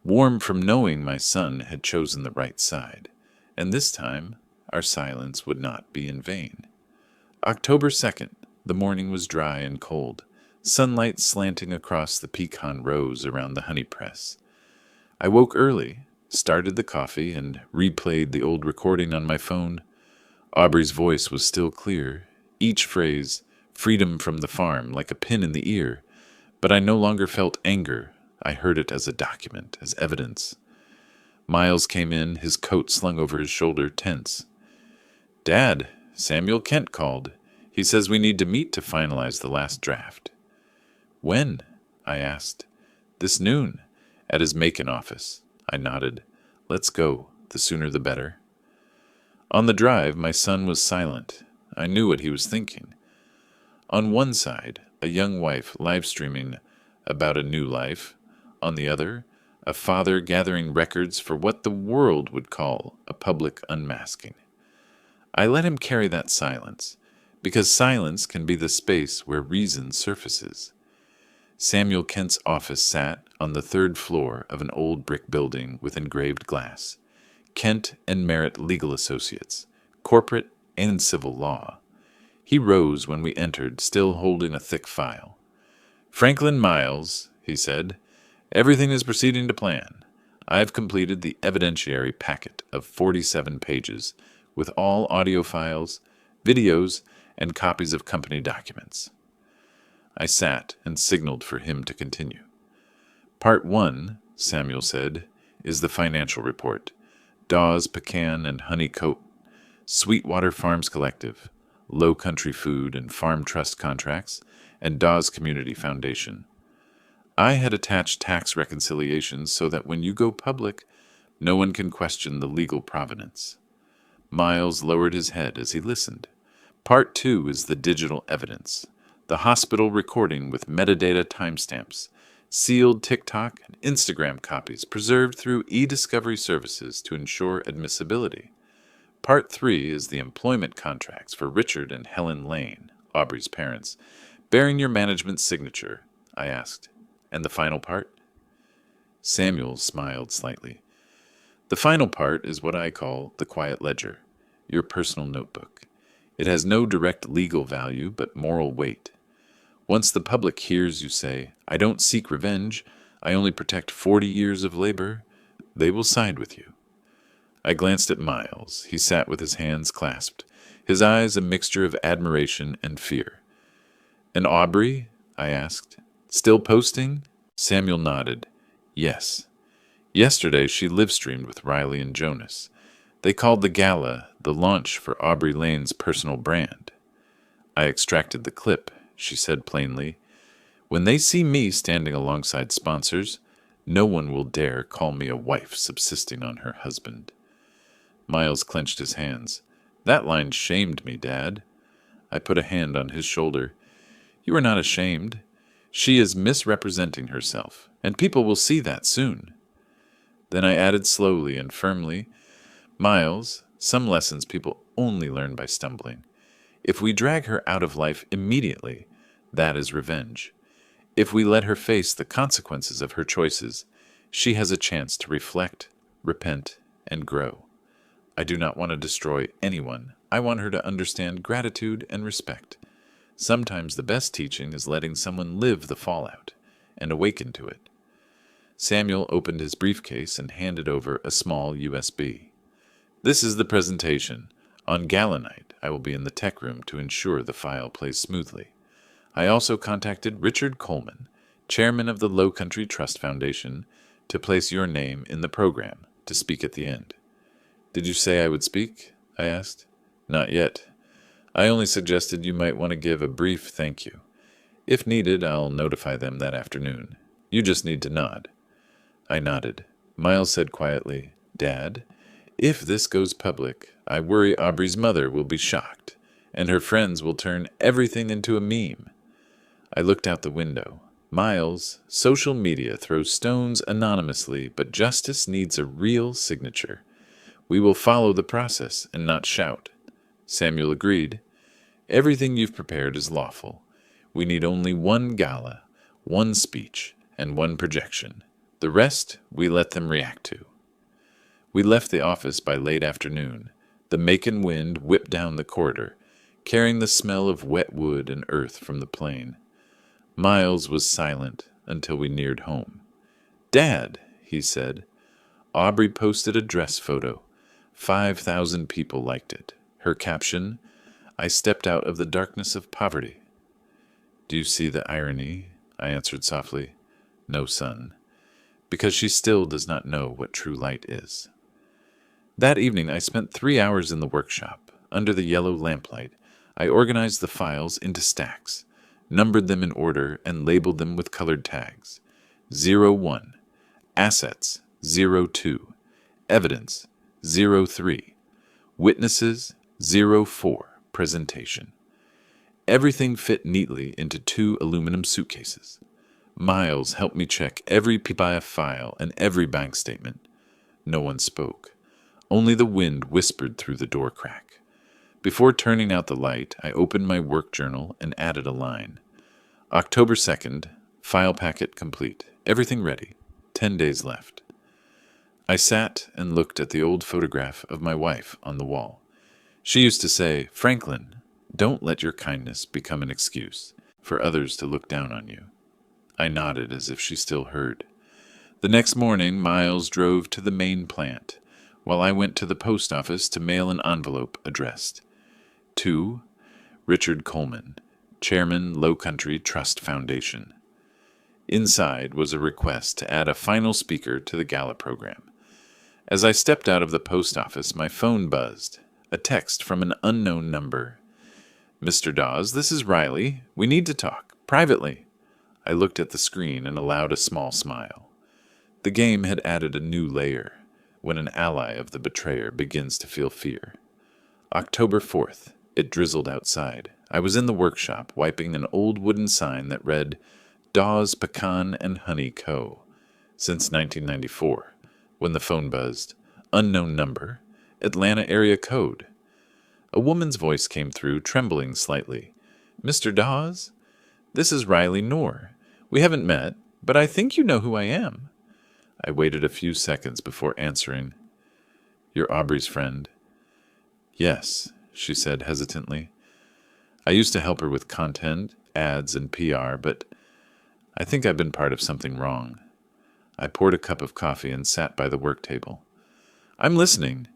warm from knowing my son had chosen the right side, and this time our silence would not be in vain. October 2nd, the morning was dry and cold, sunlight slanting across the pecan rows around the honey press. I woke early, started the coffee, and replayed the old recording on my phone. Aubrey's voice was still clear, each phrase, freedom from the farm, like a pin in the ear. But I no longer felt anger. I heard it as a document, as evidence. Miles came in, his coat slung over his shoulder, tense. "Dad, Samuel Kent called. He says we need to meet to finalize the last draft." "When?" I asked. "This noon, at his Macon office." I nodded. "Let's go. The sooner the better." On the drive, my son was silent. I knew what he was thinking. On one side, a young wife live-streaming about a new life. On the other, a father gathering records for what the world would call a public unmasking. I let him carry that silence, because silence can be the space where reason surfaces. Samuel Kent's office sat on the third floor of an old brick building with engraved glass. Kent and Merritt Legal Associates, corporate and civil law. He rose when we entered, still holding a thick file. "Franklin Miles," he said, "everything is proceeding to plan. I've completed the evidentiary packet of 47 pages, with all audio files, videos, and copies of company documents." I sat and signaled for him to continue. "Part 1, Samuel said, is the financial report. Dawes Pecan and Honey Coat, Sweetwater Farms Collective, Low Country Food and Farm Trust Contracts, and Dawes Community Foundation. I had attached tax reconciliations so that when you go public, no one can question the legal provenance." Miles lowered his head as he listened. "Part 2 is the digital evidence. The hospital recording with metadata timestamps, sealed TikTok and Instagram copies preserved through e-discovery services to ensure admissibility. Part 3 is the employment contracts for Richard and Helen Lane, Aubrey's parents, bearing your management's signature," I asked. "And the final part?" Samuel smiled slightly. "The final part is what I call the quiet ledger, your personal notebook. It has no direct legal value but moral weight. Once the public hears you say, 'I don't seek revenge, I only protect 40 years of labor,' they will side with you." I glanced at Miles. He sat with his hands clasped, his eyes a mixture of admiration and fear. "And Aubrey?" I asked. "Still posting?" Samuel nodded. "Yes. Yesterday she live-streamed with Riley and Jonas. They called the gala the launch for Aubrey Lane's personal brand." I extracted the clip. She said plainly, "When they see me standing alongside sponsors, no one will dare call me a wife subsisting on her husband." Miles clenched his hands. "That line shamed me, Dad." I put a hand on his shoulder. "You are not ashamed. She is misrepresenting herself, and people will see that soon." Then I added slowly and firmly, "Miles, some lessons people only learn by stumbling. If we drag her out of life immediately, that is revenge. If we let her face the consequences of her choices, she has a chance to reflect, repent, and grow. I do not want to destroy anyone. I want her to understand gratitude and respect. Sometimes the best teaching is letting someone live the fallout and awaken to it." Samuel opened his briefcase and handed over a small USB. "This is the presentation. On gala night, I will be in the tech room to ensure the file plays smoothly. I also contacted Richard Coleman, chairman of the Low Country Trust Foundation, to place your name in the program to speak at the end." "Did you say I would speak?" I asked. "Not yet. I only suggested you might want to give a brief thank you. If needed, I'll notify them that afternoon. You just need to nod." I nodded. Miles said quietly, "Dad, if this goes public, I worry Aubrey's mother will be shocked, and her friends will turn everything into a meme." I looked out the window. "Miles, social media throws stones anonymously, but justice needs a real signature. We will follow the process and not shout." Samuel agreed. "Everything you've prepared is lawful. We need only one gala, one speech, and one projection. The rest we let them react to." We left the office by late afternoon. The Macon wind whipped down the corridor, carrying the smell of wet wood and earth from the plain. Miles was silent until we neared home. "Dad," he said, "Aubrey posted a dress photo. 5,000 people liked it. Her caption, 'I stepped out of the darkness of poverty.'" "Do you see the irony?" I answered softly. "No, son, because she still does not know what true light is." That evening I spent 3 hours in the workshop. Under the yellow lamplight, I organized the files into stacks, numbered them in order, and labeled them with colored tags. 01, Assets 02, Evidence 03, Witnesses 04, Presentation. Everything fit neatly into 2 aluminum suitcases. Miles helped me check every PIF file and every bank statement. No one spoke. Only the wind whispered through the door crack. Before turning out the light, I opened my work journal and added a line. October 2nd, file packet complete. Everything ready. 10 days left. I sat and looked at the old photograph of my wife on the wall. She used to say, "Franklin, don't let your kindness become an excuse for others to look down on you." I nodded as if she still heard. The next morning, Miles drove to the main plant, while I went to the post office to mail an envelope addressed to Richard Coleman, Chairman, Low Country Trust Foundation. Inside was a request to add a final speaker to the gala program. As I stepped out of the post office, my phone buzzed. A text from an unknown number. "Mr. Dawes, this is Riley. We need to talk, privately." I looked at the screen and allowed a small smile. The game had added a new layer, when an ally of the betrayer begins to feel fear. October 4th. It drizzled outside. I was in the workshop, wiping an old wooden sign that read, "Dawes Pecan and Honey Co." Since 1994, when the phone buzzed. Unknown number. Atlanta area code. A woman's voice came through, trembling slightly. "Mr. Dawes? This is Riley Knorr. We haven't met, but I think you know who I am." I waited a few seconds before answering. "You're Aubrey's friend." "Yes," she said hesitantly. "I used to help her with content, ads, and PR, but I think I've been part of something wrong." I poured a cup of coffee and sat by the work table. "I'm listening."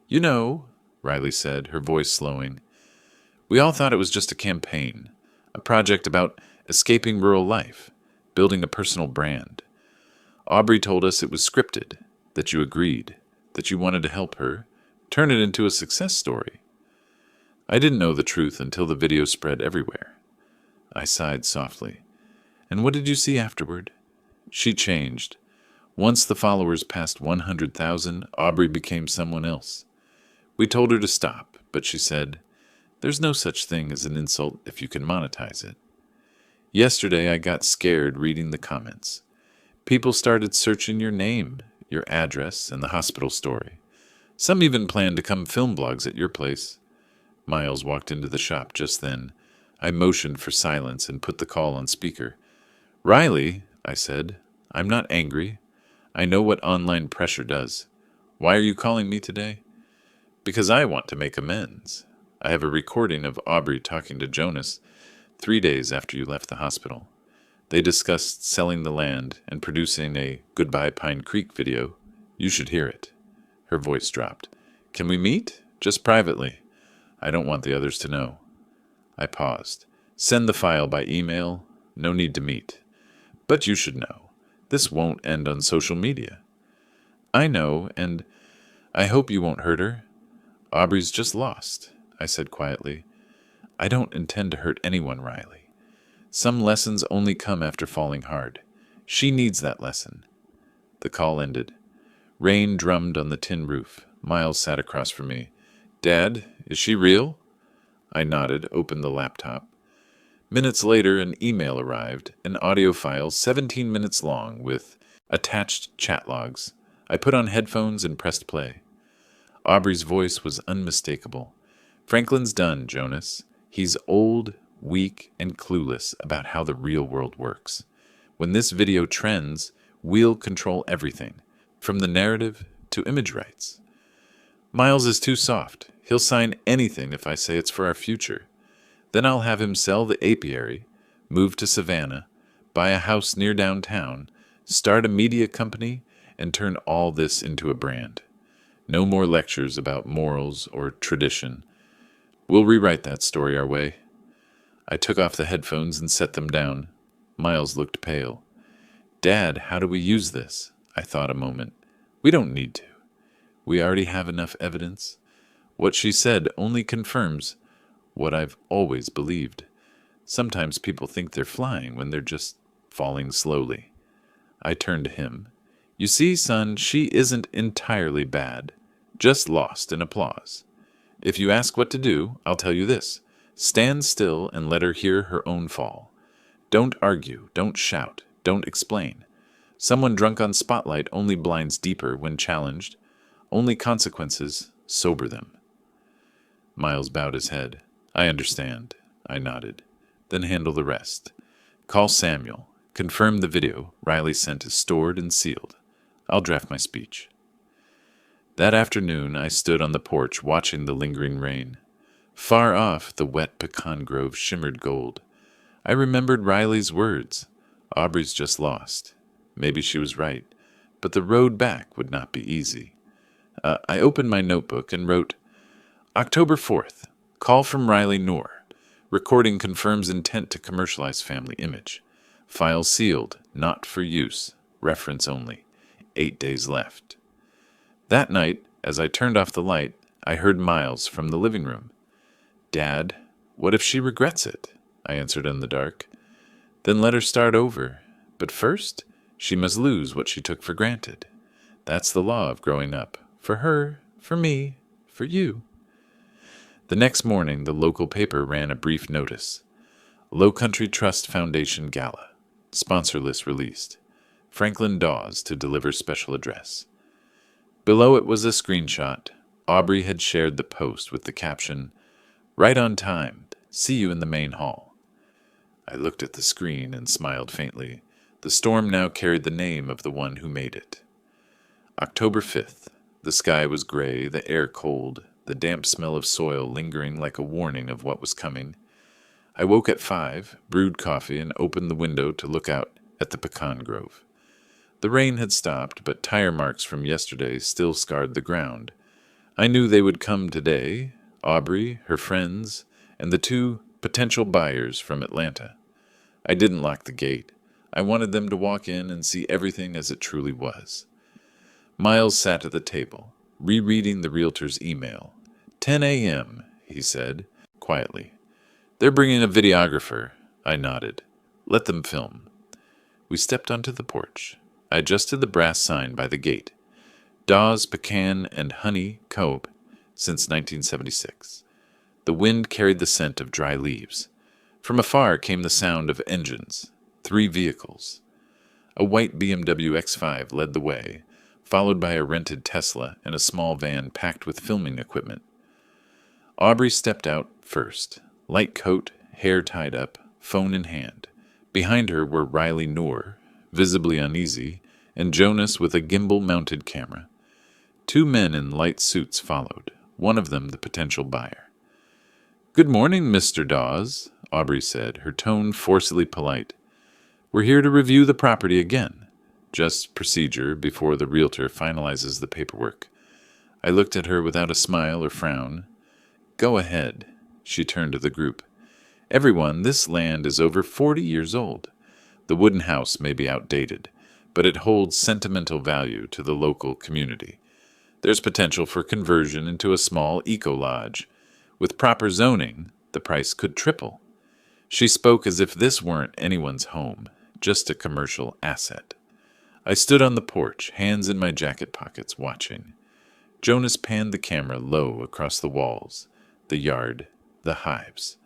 "You know," Riley said, her voice slowing, "we all thought it was just a campaign, a project about escaping rural life, building a personal brand. Aubrey told us it was scripted, that you agreed, that you wanted to help her, turn it into a success story. I didn't know the truth until the video spread everywhere." I sighed softly. "And what did you see afterward?" She changed. Once the followers passed 100,000, Aubrey became someone else. We told her to stop, but she said, "There's no such thing as an insult if you can monetize it." Yesterday I got scared reading the comments. People started searching your name, your address, and the hospital story. Some even planned to come film blogs at your place. Miles walked into the shop just then. I motioned for silence and put the call on speaker. "Riley," I said, "I'm not angry. I know what online pressure does. Why are you calling me today?" "Because I want to make amends. I have a recording of Aubrey talking to Jonas 3 days after you left the hospital. They discussed selling the land and producing a Goodbye Pine Creek video. You should hear it." Her voice dropped. "Can we meet? Just privately. I don't want the others to know." I paused. "Send the file by email. No need to meet. But you should know. This won't end on social media." "I know, and I hope you won't hurt her. Aubrey's just lost," I said quietly. "I don't intend to hurt anyone, Riley. Some lessons only come after falling hard. She needs that lesson." The call ended. Rain drummed on the tin roof. Miles sat across from me. "Dad, is she real?" I nodded, opened the laptop. Minutes later, an email arrived, an audio file 17 minutes long with attached chat logs. I put on headphones and pressed play. Aubrey's voice was unmistakable. "Franklin's done, Jonas. He's old, weak, and clueless about how the real world works. When this video trends, we'll control everything, from the narrative to image rights. Miles is too soft. He'll sign anything if I say it's for our future. Then I'll have him sell the apiary, move to Savannah, buy a house near downtown, start a media company, and turn all this into a brand. No more lectures about morals or tradition. We'll rewrite that story our way." I took off the headphones and set them down. Miles looked pale. "Dad, how do we use this?" I thought a moment. "We don't need to. We already have enough evidence. What she said only confirms what I've always believed. Sometimes people think they're flying when they're just falling slowly." I turned to him. "You see, son, she isn't entirely bad, just lost in applause. If you ask what to do, I'll tell you this. Stand still and let her hear her own fall. Don't argue, don't shout, don't explain. Someone drunk on Spotlight only blinds deeper when challenged. Only consequences sober them. Miles bowed his head. I understand. I nodded. Then handle the rest. Call Samuel. Confirm the video Riley sent is stored and sealed. I'll draft my speech. That afternoon, I stood on the porch watching the lingering rain. Far off, the wet pecan grove shimmered gold. I remembered Riley's words. Aubrey's just lost. Maybe she was right, but the road back would not be easy. I opened my notebook and wrote, October 4th, call from Riley Noor. Recording confirms intent to commercialize family image. File sealed, not for use. Reference only. 8 days left. That night, as I turned off the light, I heard Miles from the living room. Dad, what if she regrets it? I answered in the dark. Then let her start over. But first, she must lose what she took for granted. That's the law of growing up. For her, for me, for you. The next morning, the local paper ran a brief notice. Low Country Trust Foundation Gala. Sponsor list released. Franklin Dawes to deliver special address. Below it was a screenshot. Aubrey had shared the post with the caption, Right on time. See you in the main hall. I looked at the screen and smiled faintly. The storm now carried the name of the one who made it. October 5th. The sky was gray, the air cold, the damp smell of soil lingering like a warning of what was coming. I woke at 5, brewed coffee, and opened the window to look out at the pecan grove. The rain had stopped, but tire marks from yesterday still scarred the ground. I knew they would come today, Aubrey, her friends, and the 2 potential buyers from Atlanta. I didn't lock the gate. I wanted them to walk in and see everything as it truly was. Miles sat at the table, rereading the realtor's email. 10 a.m., he said, quietly. They're bringing a videographer. I nodded. Let them film. We stepped onto the porch. I adjusted the brass sign by the gate. Dawes, Pecan, and Honey Cope since 1976. The wind carried the scent of dry leaves. From afar came the sound of engines. 3 vehicles. A white BMW X5 led the way, followed by a rented Tesla and a small van packed with filming equipment. Aubrey stepped out first, light coat, hair tied up, phone in hand. Behind her were Riley Noor, visibly uneasy, and Jonas with a gimbal-mounted camera. 2 men in light suits followed, one of them the potential buyer. Good morning, Mr. Dawes, Aubrey said, her tone forcibly polite. We're here to review the property again. Just procedure before the realtor finalizes the paperwork. I looked at her without a smile or frown. Go ahead, she turned to the group. Everyone, this land is over 40 years old. The wooden house may be outdated, but it holds sentimental value to the local community. There's potential for conversion into a small eco-lodge. With proper zoning, the price could triple. She spoke as if this weren't anyone's home, just a commercial asset. I stood on the porch, hands in my jacket pockets, watching. Jonas panned the camera low across the walls, the yard, the hives.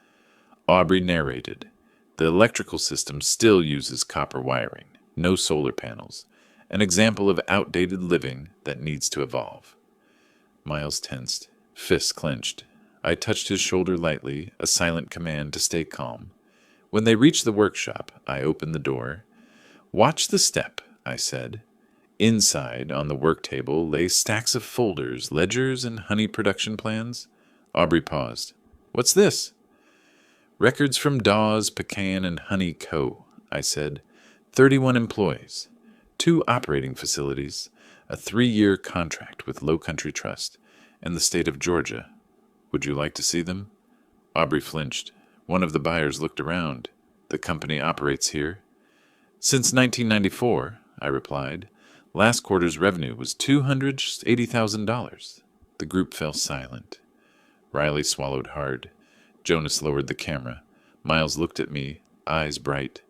Aubrey narrated. The electrical system still uses copper wiring, no solar panels, an example of outdated living that needs to evolve. Miles tensed, fists clenched. I touched his shoulder lightly, a silent command to stay calm. When they reached the workshop, I opened the door. Watch the step, I said. Inside, on the work table, lay stacks of folders, ledgers, and honey production plans. Aubrey paused. What's this? Records from Dawes, Pecan, and Honey Co., I said. 31 employees, 2 operating facilities, a 3-year contract with Low Country Trust, and the state of Georgia. Would you like to see them? Aubrey flinched. One of the buyers looked around. The company operates here. Since 1994, I replied. Last quarter's revenue was $280,000. The group fell silent. Riley swallowed hard. Jonas lowered the camera. Miles looked at me, eyes bright.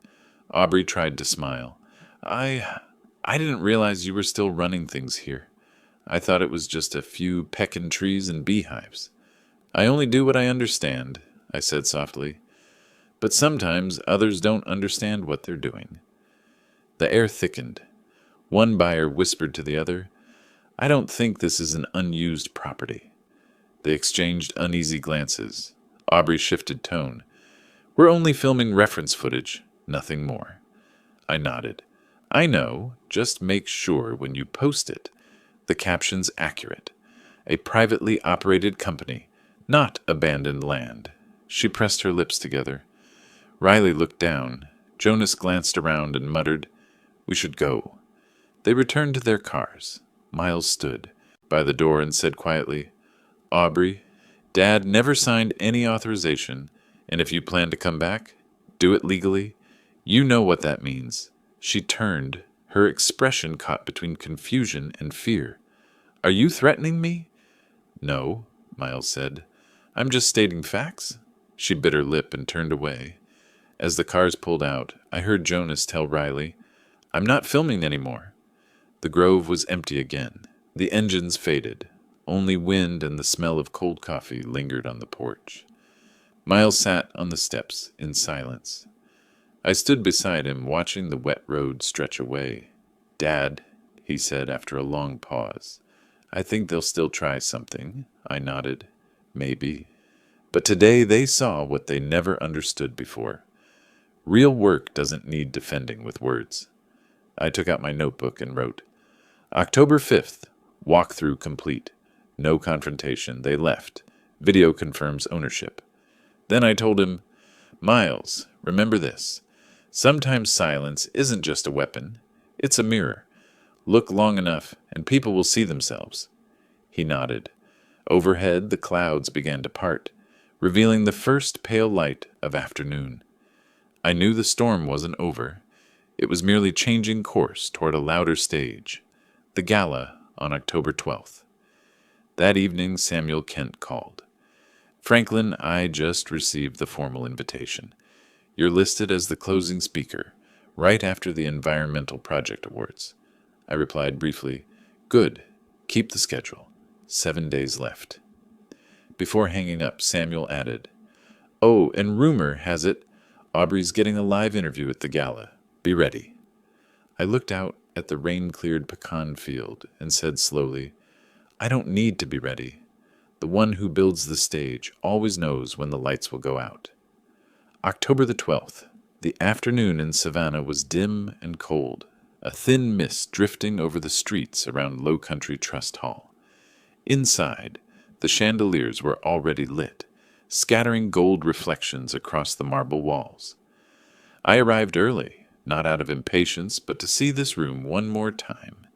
Aubrey tried to smile. I didn't realize you were still running things here. I thought it was just a few peckin' trees and beehives. I only do what I understand, I said softly. But sometimes others don't understand what they're doing. The air thickened. One buyer whispered to the other, "I don't think this is an unused property." They exchanged uneasy glances. Aubrey shifted tone. "We're only filming reference footage, nothing more." I nodded. "I know, just make sure when you post it, the caption's accurate. A privately operated company, not abandoned land." She pressed her lips together. Riley looked down. Jonas glanced around and muttered, "We should go." They returned to their cars. Miles stood by the door and said quietly, "Aubrey, Dad never signed any authorization, and if you plan to come back, do it legally. You know what that means." She turned, her expression caught between confusion and fear. "Are you threatening me?" "No," Miles said. "I'm just stating facts." She bit her lip and turned away. As the cars pulled out, I heard Jonas tell Riley, "I'm not filming anymore." The grove was empty again. The engines faded. Only wind and the smell of cold coffee lingered on the porch. Miles sat on the steps in silence. I stood beside him, watching the wet road stretch away. "Dad," he said after a long pause, "I think they'll still try something." I nodded. "Maybe." But today they saw what they never understood before. Real work doesn't need defending with words. I took out my notebook and wrote, "October 5th, walkthrough complete. No confrontation. They left. Video confirms ownership." Then I told him, "Miles, remember this. Sometimes silence isn't just a weapon. It's a mirror. Look long enough, and people will see themselves." He nodded. Overhead, the clouds began to part, revealing the first pale light of afternoon. I knew the storm wasn't over. It was merely changing course toward a louder stage. The gala on October 12th. That evening, Samuel Kent called. "Franklin, I just received the formal invitation. You're listed as the closing speaker, right after the Environmental Project Awards." I replied briefly, "Good. Keep the schedule. 7 days left." Before hanging up, Samuel added, "Oh, and rumor has it, Aubrey's getting a live interview at the gala. Be ready." I looked out at the rain-cleared pecan field and said slowly, "I don't need to be ready. The one who builds the stage always knows when the lights will go out." October the 12th. The afternoon in Savannah was dim and cold, a thin mist drifting over the streets around Low Country Trust Hall. Inside, the chandeliers were already lit, scattering gold reflections across the marble walls. I arrived early, not out of impatience, but to see this room one more time,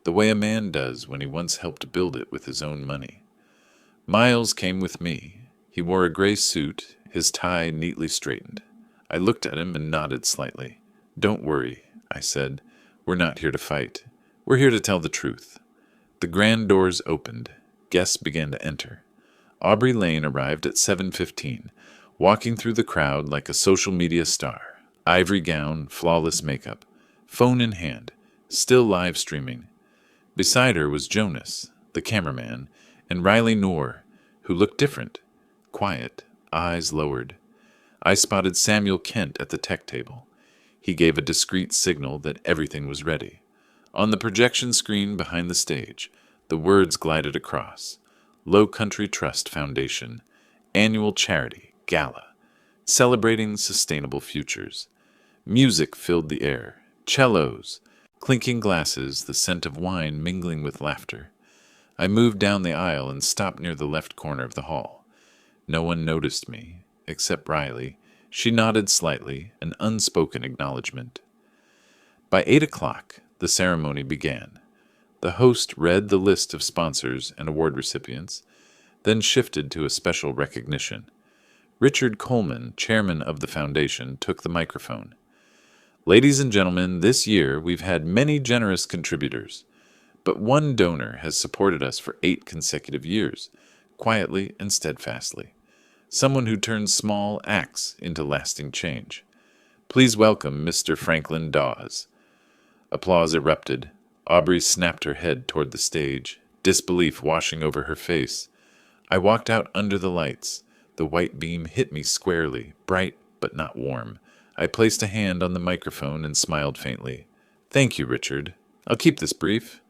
the way a man does when he once helped build it with his own money. Miles came with me. He wore a gray suit, his tie neatly straightened. I looked at him and nodded slightly. "Don't worry," I said. "We're not here to fight. We're here to tell the truth." The grand doors opened. Guests began to enter. Aubrey Lane arrived at 7:15, walking through the crowd like a social media star. Ivory gown, flawless makeup, phone in hand, still live streaming. Beside her was Jonas, the cameraman, and Riley Noor, who looked different, quiet, eyes lowered. I spotted Samuel Kent at the tech table. He gave a discreet signal that everything was ready. On the projection screen behind the stage, the words glided across: Low Country Trust Foundation, Annual Charity Gala, celebrating sustainable futures. Music filled the air, cellos, clinking glasses, the scent of wine mingling with laughter. I moved down the aisle and stopped near the left corner of the hall. No one noticed me, except Riley. She nodded slightly, an unspoken acknowledgement. By 8 o'clock, the ceremony began. The host read the list of sponsors and award recipients, then shifted to a special recognition. Richard Coleman, chairman of the foundation, took the microphone. "Ladies and gentlemen, this year we've had many generous contributors, but one donor has supported us for 8 consecutive years, quietly and steadfastly. Someone who turns small acts into lasting change. Please welcome Mr. Franklin Dawes." Applause erupted. Aubrey snapped her head toward the stage, disbelief washing over her face. I walked out under the lights. The white beam hit me squarely, bright, but not warm. I placed a hand on the microphone and smiled faintly. "Thank you, Richard. I'll keep this brief."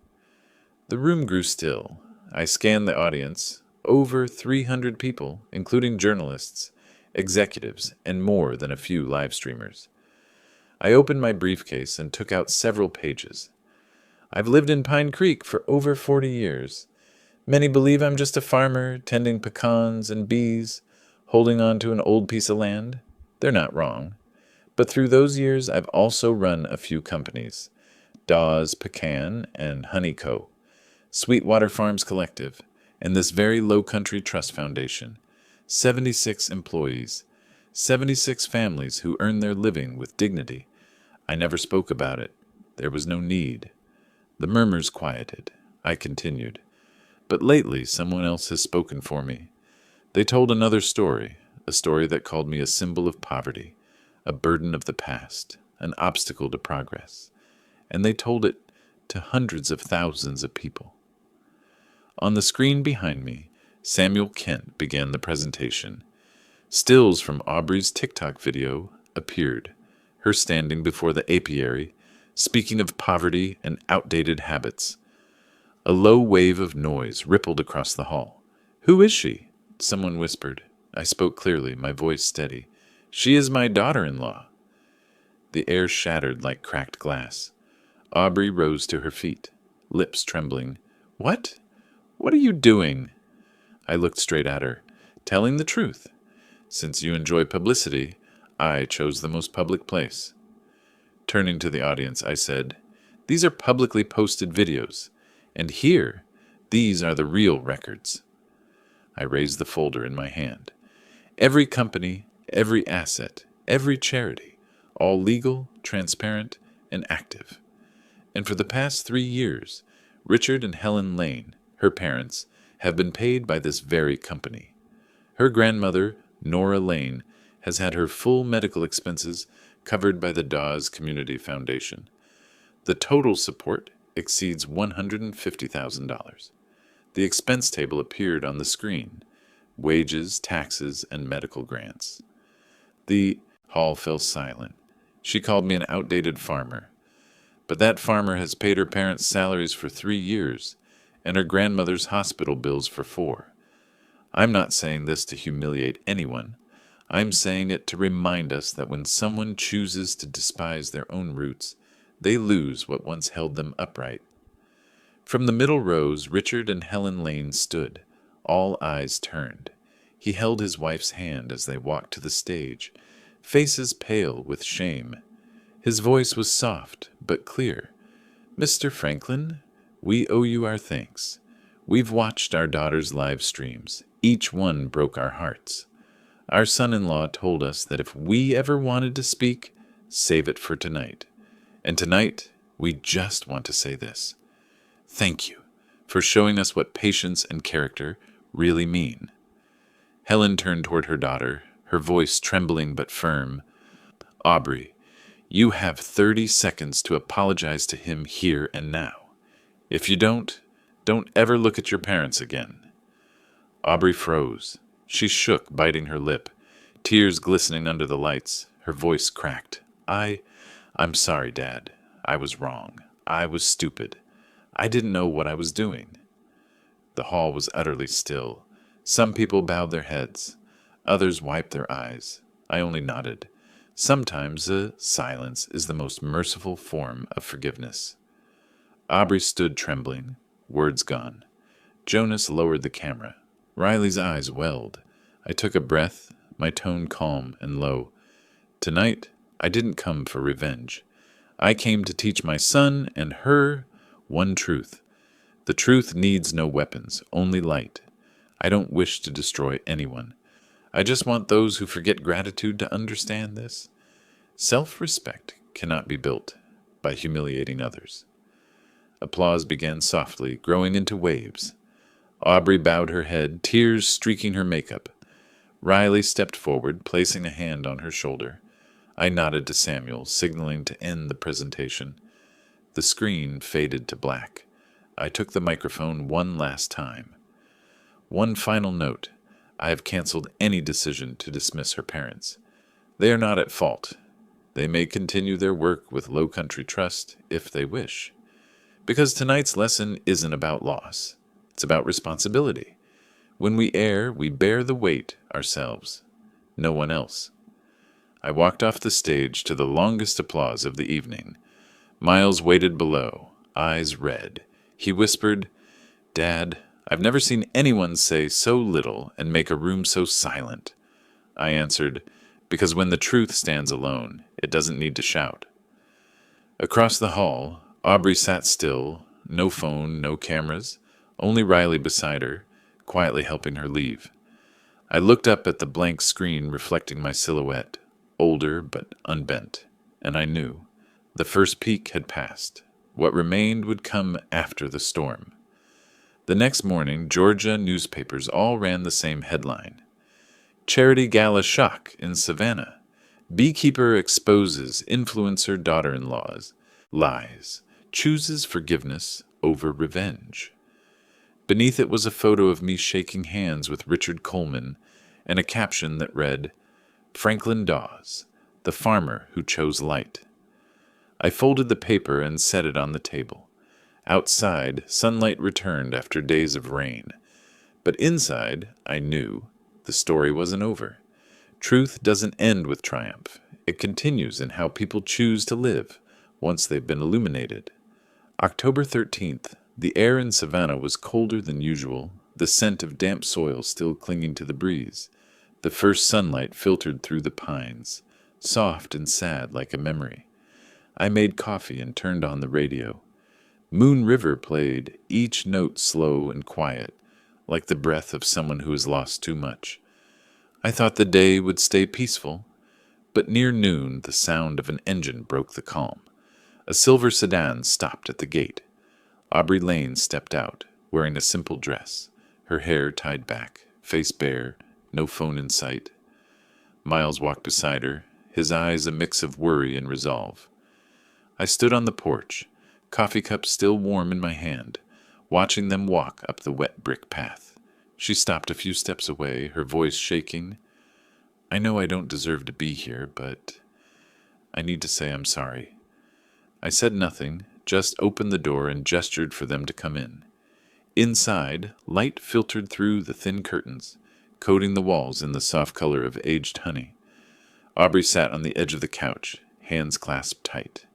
The room grew still. I scanned the audience. Over 300 people, including journalists, executives, and more than a few live streamers. I opened my briefcase and took out several pages. "I've lived in Pine Creek for over 40 years. Many believe I'm just a farmer, tending pecans and bees, holding on to an old piece of land. They're not wrong. But through those years, I've also run a few companies. Dawes Pecan and Honey Co., Sweetwater Farms Collective, and this very Low Country Trust Foundation. 76 employees, 76 families who earn their living with dignity. I never spoke about it. There was no need." The murmurs quieted. I continued. "But lately, someone else has spoken for me. They told another story, a story that called me a symbol of poverty, a burden of the past, an obstacle to progress. And they told it to hundreds of thousands of people." On the screen behind me, Samuel Kent began the presentation. Stills from Aubrey's TikTok video appeared, her standing before the apiary, speaking of poverty and outdated habits. A low wave of noise rippled across the hall. "Who is she?" someone whispered. I spoke clearly, my voice steady. "She is my daughter-in-law." The air shattered like cracked glass. Aubrey rose to her feet, lips trembling. "What? What are you doing?" I looked straight at her. "Telling the truth. Since you enjoy publicity, I chose the most public place." Turning to the audience, I said, "These are publicly posted videos. And here, these are the real records." I raised the folder in my hand. Every company, every asset, every charity, all legal, transparent, and active. And for the past 3 years, Richard and Helen Lane, her parents, have been paid by this very company. Her grandmother, Nora Lane, has had her full medical expenses covered by the Dawes Community Foundation. The total support exceeds $150,000. The expense table appeared on the screen: wages, taxes, and medical grants. The hall fell silent. She called me an outdated farmer. But that farmer has paid her parents' salaries for 3 years, and her grandmother's hospital bills for 4. I'm not saying this to humiliate anyone. I'm saying it to remind us that when someone chooses to despise their own roots, they lose what once held them upright. From the middle rows, Richard and Helen Lane stood, all eyes turned. He held his wife's hand as they walked to the stage, faces pale with shame. His voice was soft but clear. "Mr. Franklin, we owe you our thanks. We've watched our daughter's live streams. Each one broke our hearts. Our son-in-law told us that if we ever wanted to speak, save it for tonight. And tonight, we just want to say this. Thank you for showing us what patience and character really mean." Helen turned toward her daughter, her voice trembling but firm. "Aubrey, you have 30 seconds to apologize to him here and now. If you don't ever look at your parents again." Aubrey froze. She shook, biting her lip, tears glistening under the lights. Her voice cracked. I'm sorry, Dad. I was wrong. I was stupid. I didn't know what I was doing." The hall was utterly still. Some people bowed their heads. Others wiped their eyes. I only nodded. Sometimes silence is the most merciful form of forgiveness. Aubrey stood trembling, words gone. Jonas lowered the camera. Riley's eyes welled. I took a breath, my tone calm and low. "Tonight, I didn't come for revenge. I came to teach my son and her one truth. The truth needs no weapons, only light. I don't wish to destroy anyone. I just want those who forget gratitude to understand this. Self-respect cannot be built by humiliating others." Applause began softly, growing into waves. Aubrey bowed her head, tears streaking her makeup. Riley stepped forward, placing a hand on her shoulder. I nodded to Samuel, signaling to end the presentation. The screen faded to black. I took the microphone one last time. "One final note. I have canceled any decision to dismiss her parents. They are not at fault. They may continue their work with Low Country Trust if they wish. Because tonight's lesson isn't about loss. It's about responsibility. When we err, we bear the weight ourselves, no one else. I walked off the stage to the longest applause of the evening. Miles waited below, eyes red. He whispered, "Dad, I've never seen anyone say so little and make a room so silent." I answered, "Because when the truth stands alone, it doesn't need to shout." Across the hall, Aubrey sat still, no phone, no cameras, only Riley beside her, quietly helping her leave. I looked up at the blank screen reflecting my silhouette, older but unbent, and I knew. The first peak had passed. What remained would come after the storm. The next morning, Georgia newspapers all ran the same headline. Charity Gala Shock in Savannah. Beekeeper exposes influencer daughter-in-law's lies. Chooses forgiveness over revenge. Beneath it was a photo of me shaking hands with Richard Coleman and a caption that read, "Franklin Dawes, the farmer who chose light." I folded the paper and set it on the table. Outside, sunlight returned after days of rain. But inside, I knew the story wasn't over. Truth doesn't end with triumph. It continues in how people choose to live once they've been illuminated. October 13th, the air in Savannah was colder than usual, the scent of damp soil still clinging to the breeze. The first sunlight filtered through the pines, soft and sad like a memory. I made coffee and turned on the radio. Moon River played, each note slow and quiet, like the breath of someone who has lost too much. I thought the day would stay peaceful, but near noon the sound of an engine broke the calm. A silver sedan stopped at the gate. Aubrey Lane stepped out, wearing a simple dress, her hair tied back, face bare, no phone in sight. Miles walked beside her, his eyes a mix of worry and resolve. I stood on the porch, coffee cup still warm in my hand, watching them walk up the wet brick path. She stopped a few steps away, her voice shaking. "I know I don't deserve to be here, but I need to say I'm sorry." I said nothing, just opened the door and gestured for them to come in. Inside, light filtered through the thin curtains, coating the walls in the soft color of aged honey. Aubrey sat on the edge of the couch, hands clasped tight.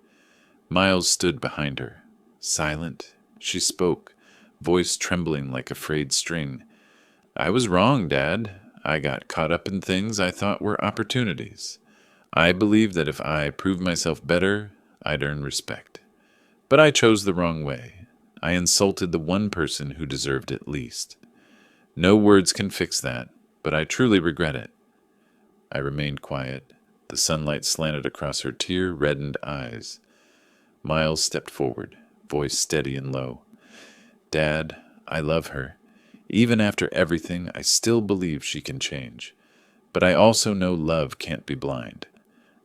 Miles stood behind her. Silent, she spoke, voice trembling like a frayed string. "I was wrong, Dad. I got caught up in things I thought were opportunities. I believed that if I proved myself better, I'd earn respect. But I chose the wrong way. I insulted the one person who deserved it least. No words can fix that, but I truly regret it." I remained quiet. The sunlight slanted across her tear-reddened eyes. Miles stepped forward, voice steady and low. "Dad, I love her. Even after everything, I still believe she can change. But I also know love can't be blind.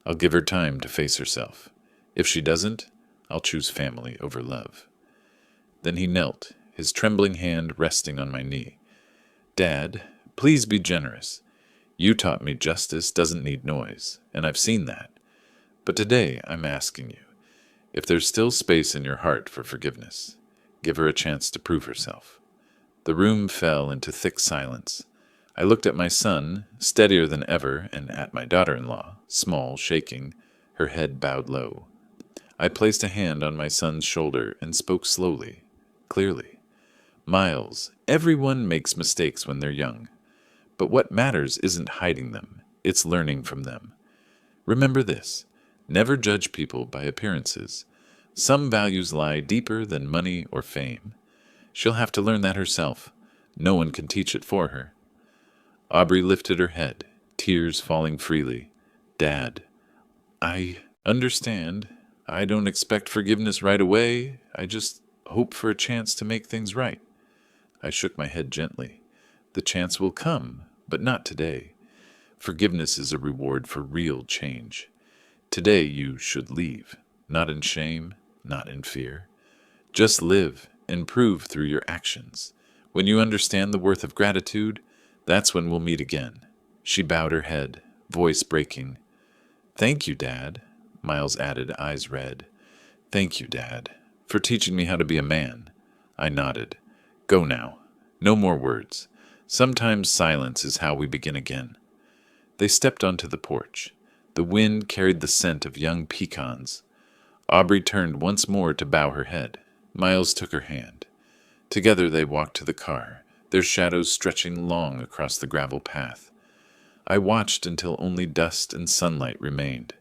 I'll give her time to face herself. If she doesn't, I'll choose family over love." Then he knelt, his trembling hand resting on my knee. "Dad, please be generous. You taught me justice doesn't need noise, and I've seen that. But today I'm asking you, if there's still space in your heart for forgiveness, give her a chance to prove herself." The room fell into thick silence. I looked at my son, steadier than ever, and at my daughter-in-law, small, shaking, her head bowed low. I placed a hand on my son's shoulder and spoke slowly, clearly. "Miles, everyone makes mistakes when they're young. But what matters isn't hiding them, it's learning from them. Remember this, never judge people by appearances. Some values lie deeper than money or fame. She'll have to learn that herself. No one can teach it for her." Aubrey lifted her head, tears falling freely. "Dad, I understand. I don't expect forgiveness right away. I just hope for a chance to make things right." I shook my head gently. "The chance will come, but not today. Forgiveness is a reward for real change. Today you should leave, not in shame, not in fear. Just live and prove through your actions. When you understand the worth of gratitude, that's when we'll meet again." She bowed her head, voice breaking. Thank you, Dad, Miles added, eyes red. Thank you, Dad, for teaching me how to be a man. I nodded. Go now. No more words. Sometimes silence is how we begin again. They stepped onto the porch. The wind carried the scent of young pecans. Aubrey turned once more to bow her head. Miles took her hand. Together they walked to the car, their shadows stretching long across the gravel path. I watched until only dust and sunlight remained.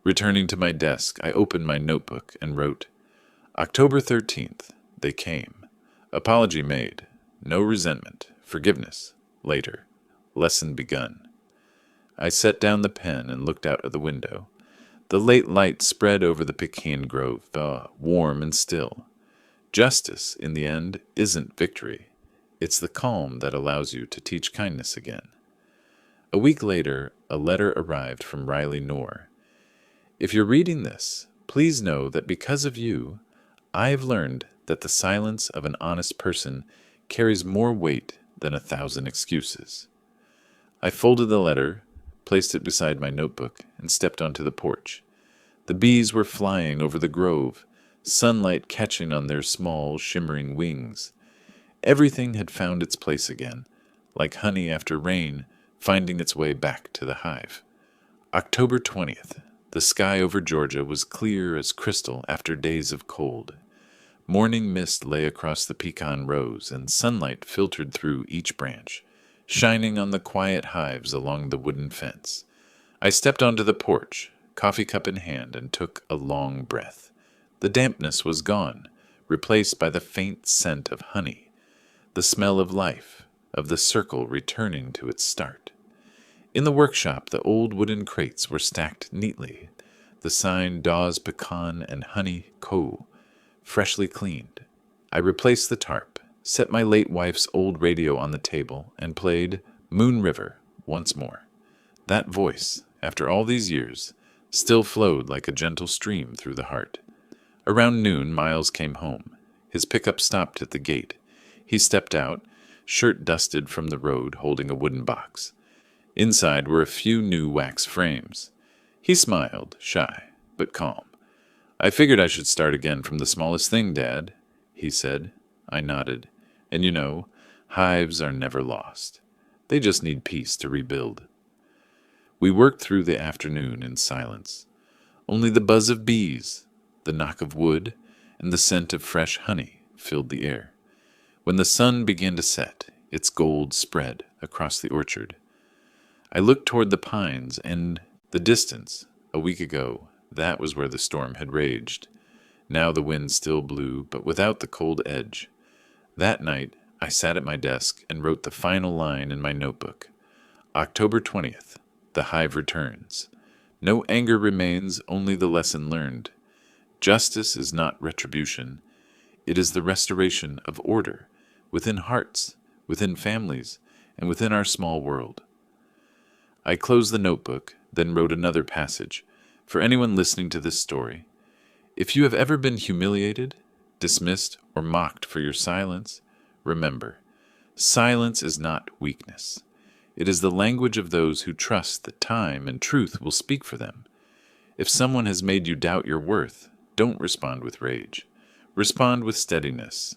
Returning to my desk, I opened my notebook and wrote, October 13th, they came. Apology made. No resentment. Forgiveness. Later. Lesson begun. I set down the pen and looked out of the window. The late light spread over the pecan grove, warm and still. Justice, in the end, isn't victory. It's the calm that allows you to teach kindness again. A week later, a letter arrived from Riley Knorr. If you're reading this, please know that because of you, I have learned that the silence of an honest person carries more weight than 1,000 excuses. I folded the letter, placed it beside my notebook, and stepped onto the porch. The bees were flying over the grove, sunlight catching on their small, shimmering wings. Everything had found its place again, like honey after rain finding its way back to the hive. October 20th. The sky over Georgia was clear as crystal after days of cold. Morning mist lay across the pecan rows, and sunlight filtered through each branch, shining on the quiet hives along the wooden fence. I stepped onto the porch, coffee cup in hand, and took a long breath. The dampness was gone, replaced by the faint scent of honey, the smell of life, of the circle returning to its start. In the workshop, the old wooden crates were stacked neatly, the sign Dawes Pecan and Honey Co. freshly cleaned. I replaced the tarp, set my late wife's old radio on the table, and played Moon River once more. That voice, after all these years, still flowed like a gentle stream through the heart. Around noon, Miles came home. His pickup stopped at the gate. He stepped out, shirt dusted from the road, holding a wooden box. Inside were a few new wax frames. He smiled, shy, but calm. I figured I should start again from the smallest thing, Dad, he said. I nodded. And you know, hives are never lost. They just need peace to rebuild. We worked through the afternoon in silence. Only the buzz of bees, the knock of wood, and the scent of fresh honey filled the air. When the sun began to set, its gold spread across the orchard. I looked toward the pines and the distance. A week ago, that was where the storm had raged. Now the wind still blew, but without the cold edge. That night, I sat at my desk and wrote the final line in my notebook. October 20th, the hive returns. No anger remains, only the lesson learned. Justice is not retribution. It is the restoration of order within hearts, within families, and within our small world. I closed the notebook, then wrote another passage. For anyone listening to this story, if you have ever been humiliated, dismissed, or mocked for your silence, remember, silence is not weakness. It is the language of those who trust that time and truth will speak for them. If someone has made you doubt your worth, don't respond with rage. Respond with steadiness.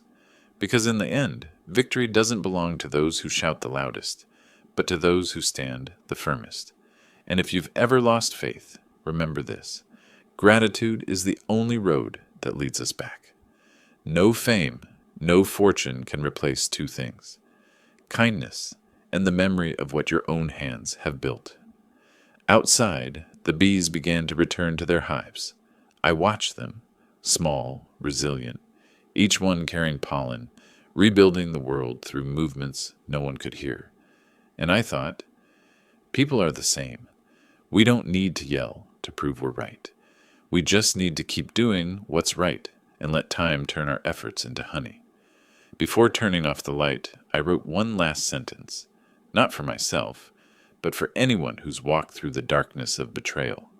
Because in the end, victory doesn't belong to those who shout the loudest, but to those who stand the firmest. And if you've ever lost faith, remember this. Gratitude is the only road that leads us back. No fame, no fortune can replace two things: kindness and the memory of what your own hands have built. Outside, the bees began to return to their hives. I watched them, small, resilient, each one carrying pollen, rebuilding the world through movements no one could hear. And I thought, people are the same. We don't need to yell to prove we're right. We just need to keep doing what's right and let time turn our efforts into honey. Before turning off the light, I wrote one last sentence, not for myself, but for anyone who's walked through the darkness of betrayal.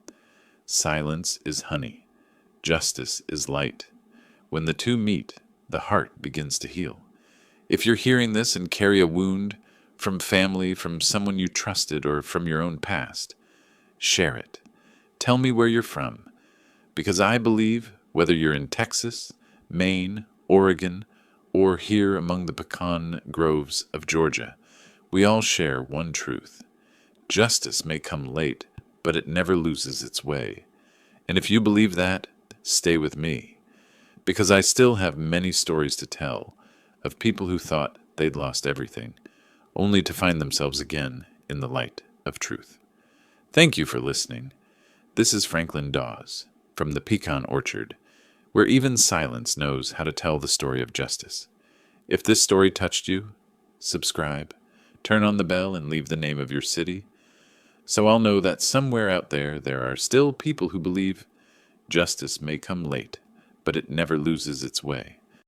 Silence is honey. Justice is light. When the two meet, the heart begins to heal. If you're hearing this and carry a wound from family, from someone you trusted, or from your own past, share it. Tell me where you're from, because I believe whether you're in Texas, Maine, Oregon, or here among the pecan groves of Georgia, we all share one truth. Justice may come late, but it never loses its way. And if you believe that, stay with me, because I still have many stories to tell of people who thought they'd lost everything, only to find themselves again in the light of truth. Thank you for listening. This is Franklin Dawes from the Pecan Orchard, where even silence knows how to tell the story of justice. If this story touched you, subscribe, turn on the bell, and leave the name of your city, so I'll know that somewhere out there are still people who believe justice may come late, but it never loses its way.